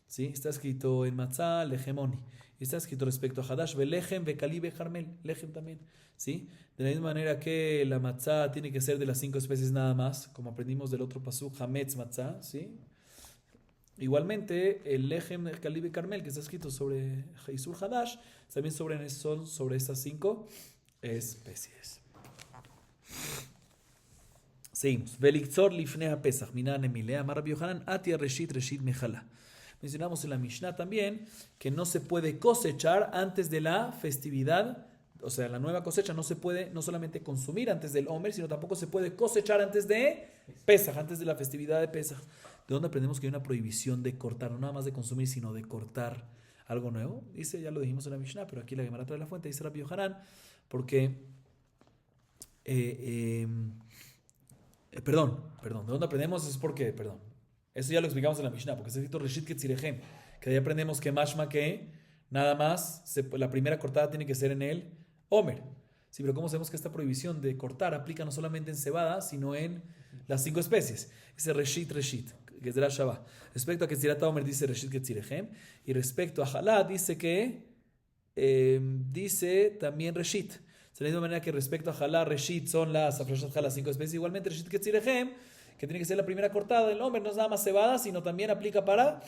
¿Sí? Está escrito en matzah, lechemoni. Y está escrito respecto a Hadash, velechem, vekali, vejarmel, lechem también. ¿Sí? De la misma manera que la matzah tiene que ser de las 5 especies nada más, como aprendimos del otro pasuk, hametz matzah, ¿sí? Igualmente, el lechem, el kali, vekarmel, que está escrito sobre Isur Hadash, también son sobre estas 5 especies. Seguimos. Velikzor lifnei pesach, minan emilea, amar Rabbi Yohanan, atia reshit mechala. Mencionamos en la Mishnah también que no se puede cosechar antes de la festividad, o sea, la nueva cosecha no se puede no solamente consumir antes del Omer, sino tampoco se puede cosechar antes de Pesach, antes de la festividad de Pesach. ¿De dónde aprendemos que hay una prohibición de cortar, no nada más de consumir, sino de cortar algo nuevo? Dice, ya lo dijimos en la Mishnah, pero aquí la Gemara trae la fuente, dice Rabbi Yohanan, porque... Perdón, ¿de dónde aprendemos? Es porque, eso ya lo explicamos en la Mishnah, porque está escrito Reshit Ketzirechem, que ahí aprendemos que mashma que nada más la primera cortada tiene que ser en el Omer. Sí, pero ¿cómo sabemos que esta prohibición de cortar aplica no solamente en cebada, sino en las 5 especies? Dice Reshit, que es de la Shabbat. Respecto a Ketzirat Omer dice Reshit Ketzirechem, y respecto a Halá dice que dice también Reshit. De la misma manera que respecto a Halá, Reshit son las Afrashat Halá, 5 especies, igualmente Reshit Ketzirechem, que tiene que ser la primera cortada del Omer, no es nada más cebada, sino también aplica para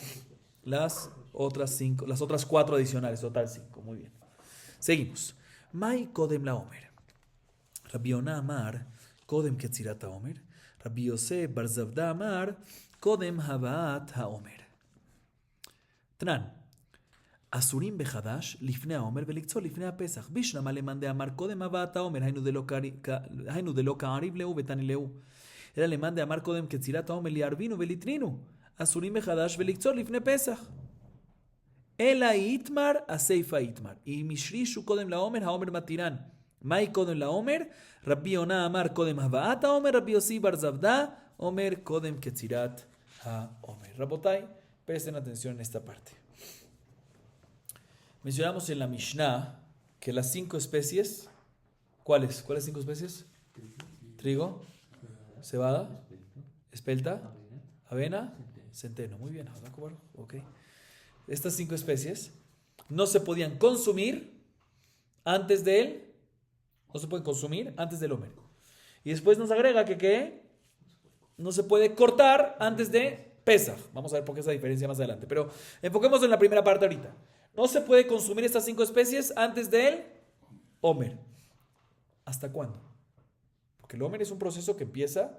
las otras 4 adicionales, total 5. Muy bien. Seguimos. Mai Kodem la Omer. Rabbi Yonah Amar, Kodem Ketzirat Omer. Rabbi Yosef Bar Zavda Amar, Kodem Habaat HaOmer. Tran. Asurim behadash, lifnei haomer, veliktzor lifnei pesach. Bishlama leman de amar kodem habaat haomer, hainu de lo ka'ariv leu betani leu. Era alemán de amar kodem ketzirat haomer liarvinu velitrinu. Asurim behadash veliktzor lifnei pesach. Ela itmar aseifa itmar. Y mishrishu kodem la haomer, haomer matiran. Mai kodem la haomer, Rabbi Yonah amar kodem habaat haomer, Rabbi Yossi bar Zavda, omer kodem ketzirat haomer. Rabotai, presten atención en esta parte. Mencionamos en la Mishnah que las 5 especies, ¿cuáles? ¿Cuáles 5 especies? Trigo, cebada, espelta, avena, centeno. Muy bien, ok. Estas 5 especies no se podían consumir antes del Omer. Y después nos agrega que ¿qué? no se puede cortar antes de Pesaj. Vamos a ver por qué esa diferencia más adelante. Pero enfoquémonos en la primera parte ahorita. No se puede consumir estas 5 especies antes del Omer. ¿Hasta cuándo? Porque el Omer es un proceso que se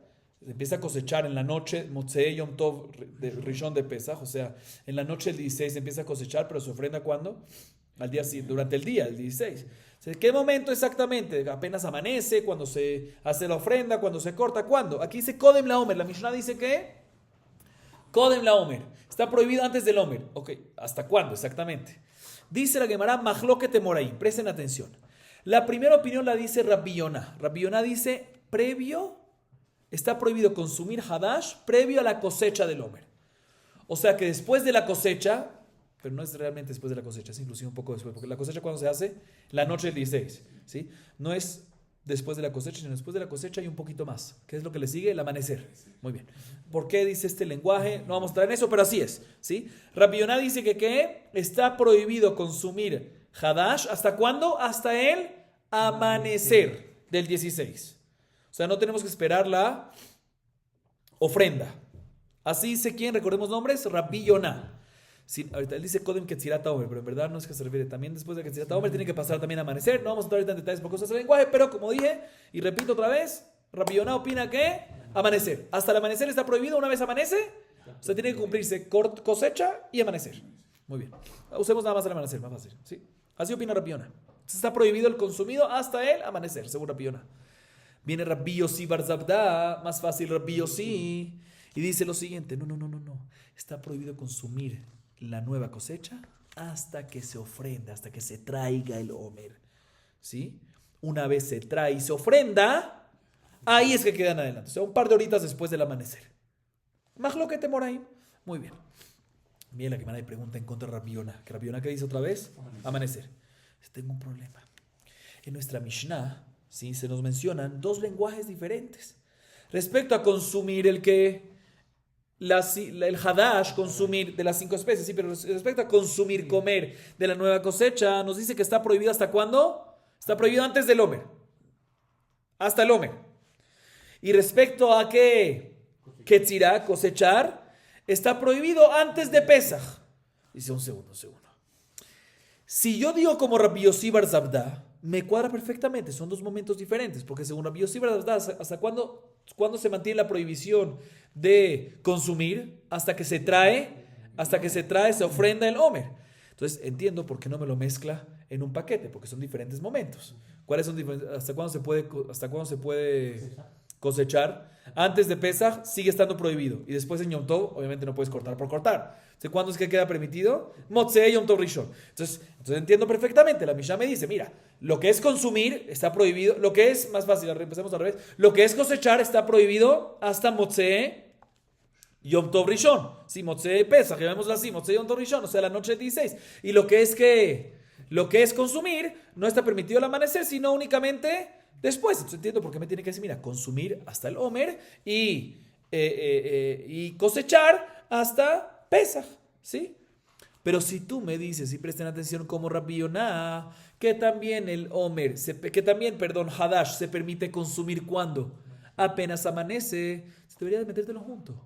empieza a cosechar en la noche, Motzei Yom Tov, de Rishon de Pesaj, o sea, en la noche del 16 se empieza a cosechar, pero se ofrenda ¿cuándo? Al día, durante el día, el 16. ¿En qué momento exactamente? Apenas amanece, cuando se hace la ofrenda, cuando se corta, ¿cuándo? Aquí dice Kodem la Omer. La Mishnah dice que Kodem la Omer. Está prohibido antes del Omer. Ok, ¿hasta cuándo exactamente? Dice la Gemara Mahloket Emoraim. Presten atención. La primera opinión la dice Rabbi Yonah. Rabbi Yonah dice está prohibido consumir Hadash previo a la cosecha del Omer. O sea que después de la cosecha, pero no es realmente después de la cosecha, es inclusive un poco después, porque la cosecha cuando se hace, la noche del 16, ¿sí? No es después de la cosecha, sino después de la cosecha y un poquito más. ¿Qué es lo que le sigue? El amanecer. Muy bien. ¿Por qué dice este lenguaje? No vamos a entrar en eso, pero así es, ¿sí? Rabbi Yonah dice que está prohibido consumir Hadash, ¿hasta cuándo? Hasta el amanecer del 16. O sea, no tenemos que esperar la ofrenda. Así dice quién, recordemos nombres, Rabbi Yonah. Sí, ahorita él dice Kodem Ketzirata Omer, pero en verdad no es que se refiere también después de Ketzirata Omer, tiene que pasar también a amanecer. No vamos a entrar ahorita en detalles por cosas del lenguaje, pero como dije, y repito otra vez, Rabbi Yonah opina que amanecer. Hasta el amanecer está prohibido, una vez amanece, o sea, tiene que cumplirse cosecha y amanecer. Muy bien. Usemos nada más el amanecer, más fácil. ¿Sí? Así opina Rabbi Yonah. Está prohibido el consumido hasta el amanecer, según Rabbi Yonah. Viene Rabbi Yossi Bar Zabda, más fácil Rabbi Yossi, y dice lo siguiente: no. Está prohibido consumir la nueva cosecha hasta que se ofrenda, hasta que se traiga el Omer. ¿Sí? Una vez se trae y se ofrenda, ahí es que quedan adelante. O sea, un par de horitas después del amanecer. Mahloket Emoraim. Muy bien. Bien, la que me pregunta en contra de Rabbi Yonah. ¿Que Rabbi Yonah qué dice otra vez? Amanecer. Tengo un problema. En nuestra Mishnah, ¿sí?, se nos mencionan 2 lenguajes diferentes. Respecto a consumir el Hadash, consumir de las 5 especies, sí, pero respecto a consumir, comer de la nueva cosecha, nos dice que está prohibido ¿hasta cuándo? Está prohibido antes del Omer. Hasta el Omer. Y respecto a Ketzirá, cosechar, está prohibido antes de Pesaj. Dice un segundo. Si yo digo como Rabbi Yossi Bar Zabda, me cuadra perfectamente. Son 2 momentos diferentes, porque según Rabbi Yossi Bar Zabda, ¿hasta cuándo se mantiene la prohibición de consumir? Hasta que se trae, se ofrenda el Omer. Entonces entiendo por qué no me lo mezcla en un paquete, porque son diferentes momentos. ¿Cuáles son diferentes? ¿Hasta cuándo se puede cosechar? Antes de Pesaj sigue estando prohibido, y después en Yom Tov obviamente no puedes cortar por cortar. Entonces, ¿cuándo es que queda permitido? Motzei Yom Tov Rishon. Entonces entiendo perfectamente. La Mishnah me dice, mira, lo que es consumir está prohibido, lo que es, más fácil, empecemos al revés, lo que es cosechar está prohibido hasta Motzei Yom Tov Rishon. Sí, Motzei Pesaj, llamémoslo así, Motzei Yom Tov Rishon, o sea, la noche del 16. Y lo que es consumir no está permitido al amanecer, sino únicamente después. Entonces entiendo por qué me tiene que decir, mira, consumir hasta el Omer y cosechar hasta Pesaj, ¿sí? Pero si tú me dices, y presten atención como Rabbi Yonah, que también el Omer, Hadash se permite consumir ¿cuándo? Apenas amanece, debería de metértelo junto.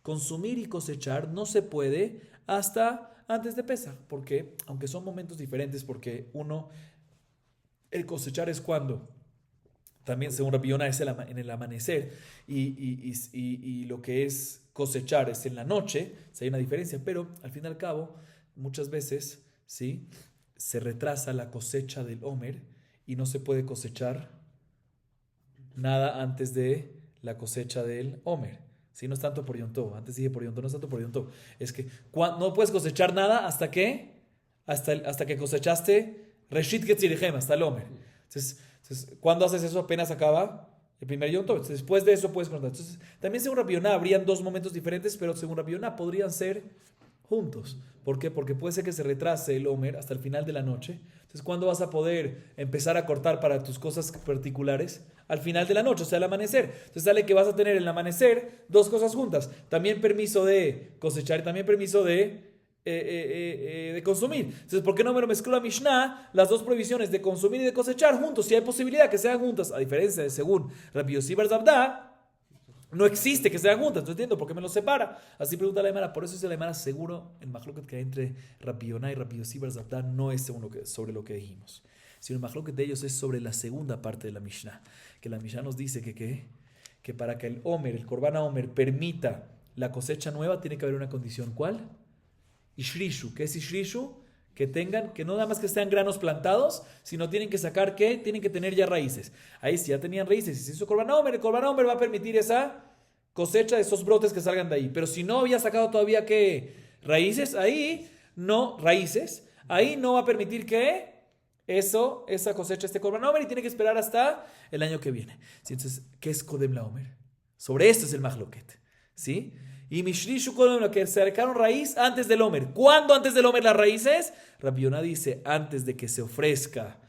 Consumir y cosechar no se puede hasta antes de Pesaj. ¿Por qué? Aunque son momentos diferentes, porque el cosechar es cuando, también según Rabbi Yonah, es en el amanecer, y lo que es cosechar es en la noche. Si hay una diferencia, pero al fin y al cabo, muchas veces, ¿sí?, se retrasa la cosecha del Omer y no se puede cosechar nada antes de la cosecha del Omer. ¿Sí? No es tanto por Yom Tov. Antes dije por Yom Tov, no es tanto por Yom Tov. Es que no puedes cosechar nada hasta que cosechaste Reshit Ketzirihem, hasta el Omer. Entonces, ¿cuándo haces eso? Apenas acaba el primer Yom Tov. Entonces, después de eso puedes contar. Entonces, también según Rabbi Yonah habrían 2 momentos diferentes, pero según Rabbi Yonah podrían ser juntos. ¿Por qué? Porque puede ser que se retrase el Omer hasta el final de la noche. Entonces, ¿cuándo vas a poder empezar a cortar para tus cosas particulares? Al final de la noche, o sea, al amanecer. Entonces, sale que vas a tener en el amanecer 2 cosas juntas. También permiso de cosechar y también permiso de consumir. Entonces, ¿por qué no me lo mezcló la Mishnah? Las 2 prohibiciones de consumir y de cosechar juntos, si hay posibilidad que sean juntas, a diferencia de según Rabbi Yossi Bar Zabda, No existe que sean juntas, no entiendo por qué me los separa. Así pregunta la Gemara, por eso dice la Gemara, seguro el mahloket que hay entre Rabbi Yonah y Rabbi Yossi bar Zapta no es sobre lo que dijimos, sino el mahloket de ellos es sobre la segunda parte de la Mishnah, que la Mishnah nos dice que para que el Omer, el Korban Omer, permita la cosecha nueva, tiene que haber una condición. ¿Cuál? Ishrishu. ¿Qué es Ishrishu? Que no nada más que sean granos plantados, sino tienen que sacar, ¿qué? Tienen que tener ya raíces. Ahí sí ya tenían raíces. Si se hizo Korban Omer, el Korban Omer va a permitir esa cosecha de esos brotes que salgan de ahí. Pero si no había sacado todavía, ¿qué? Raíces, ahí no va a permitir que esa cosecha esté Korban Omer y tiene que esperar hasta el año que viene. ¿Sí? Entonces, ¿qué es Kodem la Omer? Sobre esto es el Mahloket. ¿Sí? Y Mishrishu Kodem, que se sacaron raíz antes del Omer. ¿Cuándo antes del Omer las raíces? Rabbi Yonah dice, antes de que se ofrezca,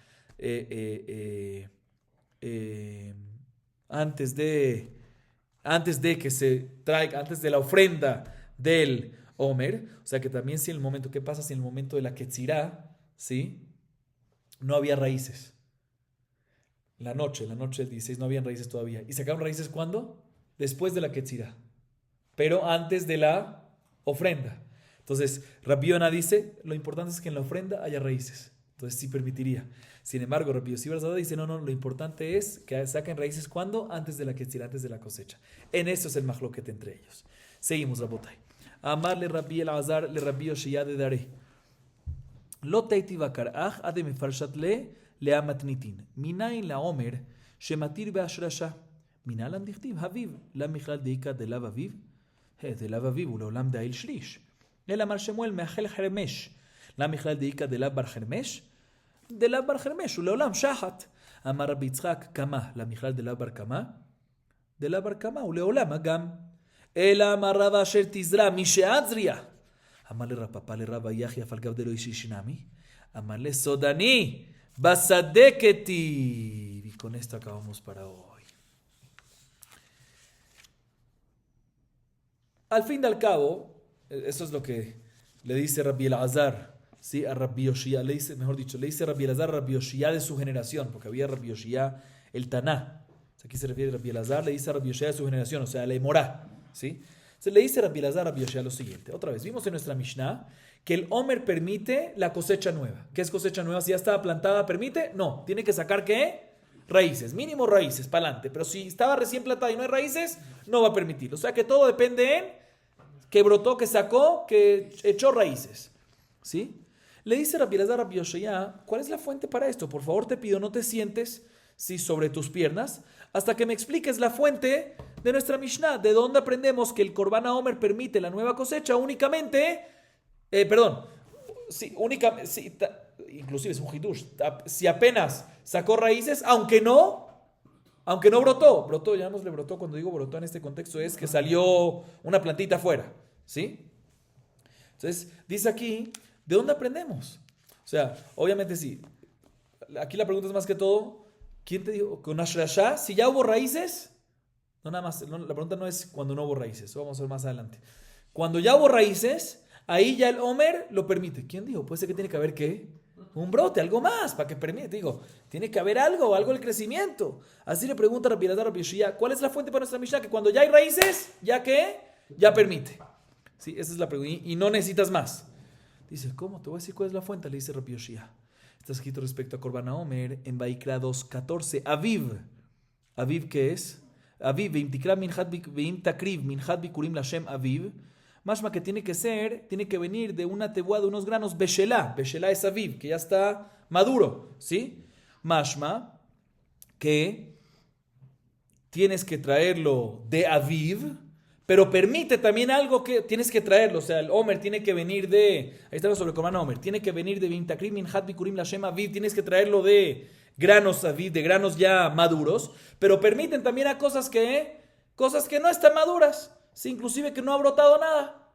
antes de que se traiga, antes de la ofrenda del Omer. O sea que también si en el momento, ¿qué pasa si en el momento de la Ketzirá, ¿sí? No había raíces? La noche del 16 no habían raíces todavía. ¿Y sacaron raíces cuándo? Después de la Ketzirá, pero antes de la ofrenda. Entonces, Rabbi Yonah dice, lo importante es que en la ofrenda haya raíces. Entonces sí permitiría. Sin embargo, Rabbi Yossi bar Zapata dice, no, lo importante es que saquen raíces ¿cuándo? Antes de la Ketzirá, antes de la cosecha. En eso es el mahloket entre ellos. Seguimos, Rabotai. Amar le Rabbi Elazar le Rabbi Yoshia de Daré. Lo teiti vakarach ade mefarshat le amatnitin. Minayin la omer shematir beashrasha. Minalan dichtiv haviv. La michlal deika de lav aviv. De lav aviv uleolam de ail shlish. El amar Shemuel meachel hermesh. La michlal deika de lav bar hermesh. De lav bar hermesh uleolam shahat. Amar Rabbi Yitzchak kama. La michlal de lav bar kama. De lav bar kama uleolam agam. El amar Rava asher tizra misheat zriya. Amarle Rapapá le Rabba Yahya Falgav de lo Ishishinami. Amarle Sodani Basadeketi. Y con esto acabamos para hoy. Al fin y al cabo, eso es lo que le dice Rabbi Elazar, ¿sí? A Rabbi Yoshia. Le dice Rabbi Elazar a Rabbi Yoshia de su generación, porque había Rabbi Yoshia el Taná. Aquí se refiere a Rabbi Elazar, le dice a Rabbi Yoshia de su generación, o sea, la Emorá, ¿sí? Se le dice Rabbi Elazar a Rabbi Yoshia lo siguiente. Otra vez, vimos en nuestra Mishnah que el Omer permite la cosecha nueva. ¿Qué es cosecha nueva? Si ya estaba plantada, ¿permite? No. Tiene que sacar, ¿qué? Raíces. Mínimo raíces, para adelante. Pero si estaba recién plantada y no hay raíces, no va a permitir. O sea que todo depende en que brotó, que sacó, que echó raíces. ¿Sí? Le dice Rabbi Elazar a Rabbi Yoshia, ¿cuál es la fuente para esto? Por favor, te pido, no te sientes sobre tus piernas hasta que me expliques la fuente de nuestra Mishnah, de dónde aprendemos que el Korban Omer permite la nueva cosecha únicamente, inclusive es un hidush, si apenas sacó raíces, aunque no brotó, llamémosle brotó, cuando digo brotó en este contexto es que salió una plantita afuera, ¿sí? Entonces, dice aquí, ¿de dónde aprendemos? O sea, obviamente sí, aquí la pregunta es más que todo, ¿quién te dijo? ¿Con Ashrashá? Si ya hubo raíces, no nada más, la pregunta no es cuando no hubo raíces, eso vamos a ver más adelante. Cuando ya hubo raíces, ahí ya el Omer lo permite. ¿Quién dijo? Puede ser que tiene que haber ¿qué? Un brote, algo más, para que permite. Digo, tiene que haber algo del crecimiento. Así le pregunta Rabbi Elazar a Rabbi Yoshia, ¿cuál es la fuente para nuestra Mishnah? Que cuando ya hay raíces, ¿ya qué? Ya permite. Sí, esa es la pregunta. Y no necesitas más. Dice, ¿cómo? Te voy a decir cuál es la fuente. Le dice Rabbi Yoshia. Está escrito respecto a Korban Omer en Vaikra 2:14. Aviv. ¿Aviv qué es? Aviv, veim takriv minhat bikurim lashem aviv. Mashma que tiene que venir de una tebuá de unos granos beshelá. Beshelá es aviv, que ya está maduro, ¿sí? Mashma que tienes que traerlo de aviv, pero permite también algo que tienes que traerlo. O sea, el Omer tiene que venir de, ahí está sobre el Korban Omer, tiene que venir de veim takriv minhat bikurim lashem aviv, tienes que traerlo de granos aviv, de granos ya maduros, pero permiten también a cosas que no están maduras, ¿sí? Inclusive que no ha brotado nada.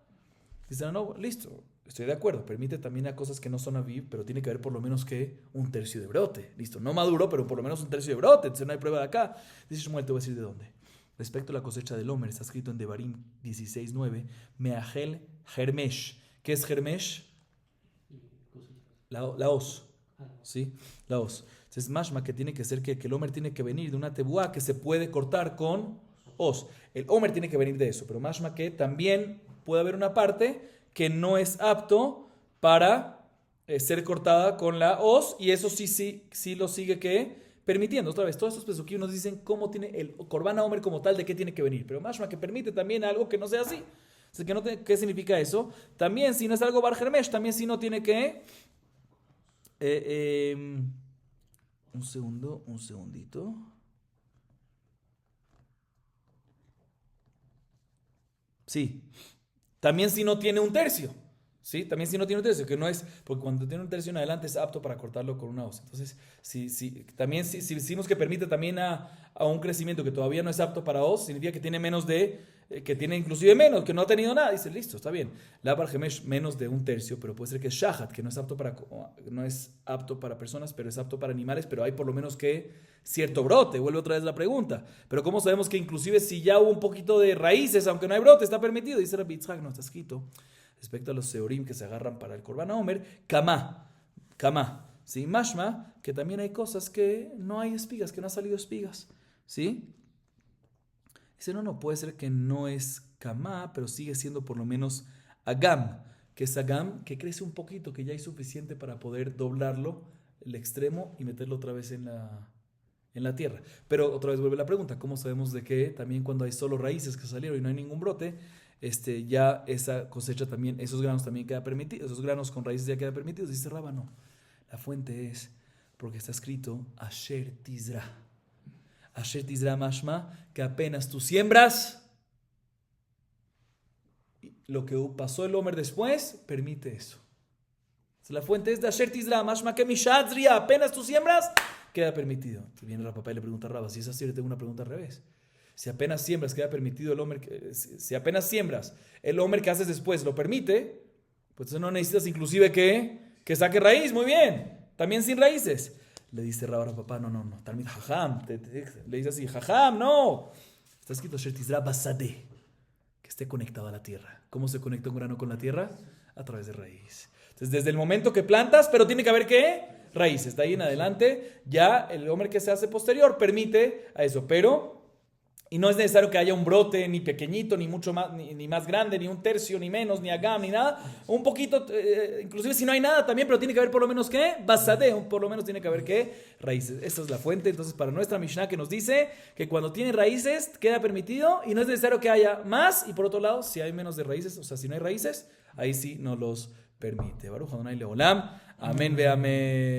Dicen, no, listo, estoy de acuerdo, permite también a cosas que no son aviv, pero tiene que haber por lo menos que un tercio de brote, listo, no maduro, pero por lo menos un tercio de brote, entonces no hay prueba de acá. Dice Shmuel, te voy a decir de dónde. Respecto a la cosecha del Omer, está escrito en Devarim 16:9, Meachel Hermesh. ¿Qué es Hermesh? La hoz, ¿sí? La hoz. Es mashma que tiene que ser que el Omer tiene que venir de una tebuá que se puede cortar con os. El Omer tiene que venir de eso, pero mashma que también puede haber una parte que no es apto para ser cortada con la os, y eso sí lo sigue que permitiendo. Otra vez, todos estos pesukim nos dicen cómo tiene el Korban Omer como tal, de qué tiene que venir, pero mashma que permite también algo que no sea así. ¿Qué significa eso? También si no es algo bar hermesh, también si no tiene que... un segundito. Sí, también si no tiene un tercio. ¿Sí? También si no tiene un tercio, que no es, porque cuando tiene un tercio en adelante es apto para cortarlo con una hoz. Entonces, también si decimos que permite también a un crecimiento que todavía no es apto para hoz, significa que tiene menos que tiene inclusive menos, que no ha tenido nada. Dice, listo, está bien. La bar gemesh menos de un tercio, pero puede ser que es shahat, que no es apto para personas, pero es apto para animales, pero hay por lo menos que cierto brote. Vuelve otra vez la pregunta. Pero ¿cómo sabemos que inclusive si ya hubo un poquito de raíces, aunque no hay brote, está permitido? Dice Rabbi Yitzhak, no está escrito. Respecto a los seorim que se agarran para el Korban Omer, kamá, ¿sí? Mashma, que también hay cosas que no hay espigas, que no han salido espigas, ¿sí? Dice, no, puede ser que no es kamá, pero sigue siendo por lo menos agam, que es agam, que crece un poquito, que ya hay suficiente para poder doblarlo, el extremo, y meterlo otra vez en la tierra. Pero otra vez vuelve la pregunta, ¿cómo sabemos de que también cuando hay solo raíces que salieron y no hay ningún brote, ya esa cosecha también, esos granos también queda permitido, esos granos con raíces ya quedan permitidos? Dice Rabba, no. La fuente es porque está escrito Asher Tizra. Asher Tizra mashma, que apenas tú siembras, lo que pasó el Omer después permite eso. La fuente es de Asher Tizra mashma, que Mishadzria, apenas tú siembras, queda permitido. Entonces viene Rabba y le pregunta a Rabba, si es así, le tengo una pregunta al revés. Si apenas siembras, queda permitido el Omer. Si apenas siembras, el Omer que haces después lo permite, pues no necesitas inclusive que saque raíz. Muy bien. También sin raíces. Le dice Rabba a papá, no. Talmid Jajam. Le dice así, Jajam, no. Está escrito Shetizra Basadeh, que esté conectado a la tierra. ¿Cómo se conecta un grano con la tierra? A través de raíz. Entonces, desde el momento que plantas, pero tiene que haber ¿qué? Raíces. De ahí en adelante, ya el Omer que se hace posterior permite a eso, pero... Y no es necesario que haya un brote ni pequeñito, ni mucho más, ni más grande, ni un tercio, ni menos, ni agam, ni nada. Un poquito, inclusive si no hay nada también, pero tiene que haber por lo menos ¿qué? Basadeh, por lo menos tiene que haber ¿qué? Raíces. Esta es la fuente, entonces, para nuestra Mishnah, que nos dice que cuando tiene raíces queda permitido y no es necesario que haya más. Y por otro lado, si hay menos de raíces, o sea, si no hay raíces, ahí sí no los permite. Baruch Adonai Leolam. Amén ve amén.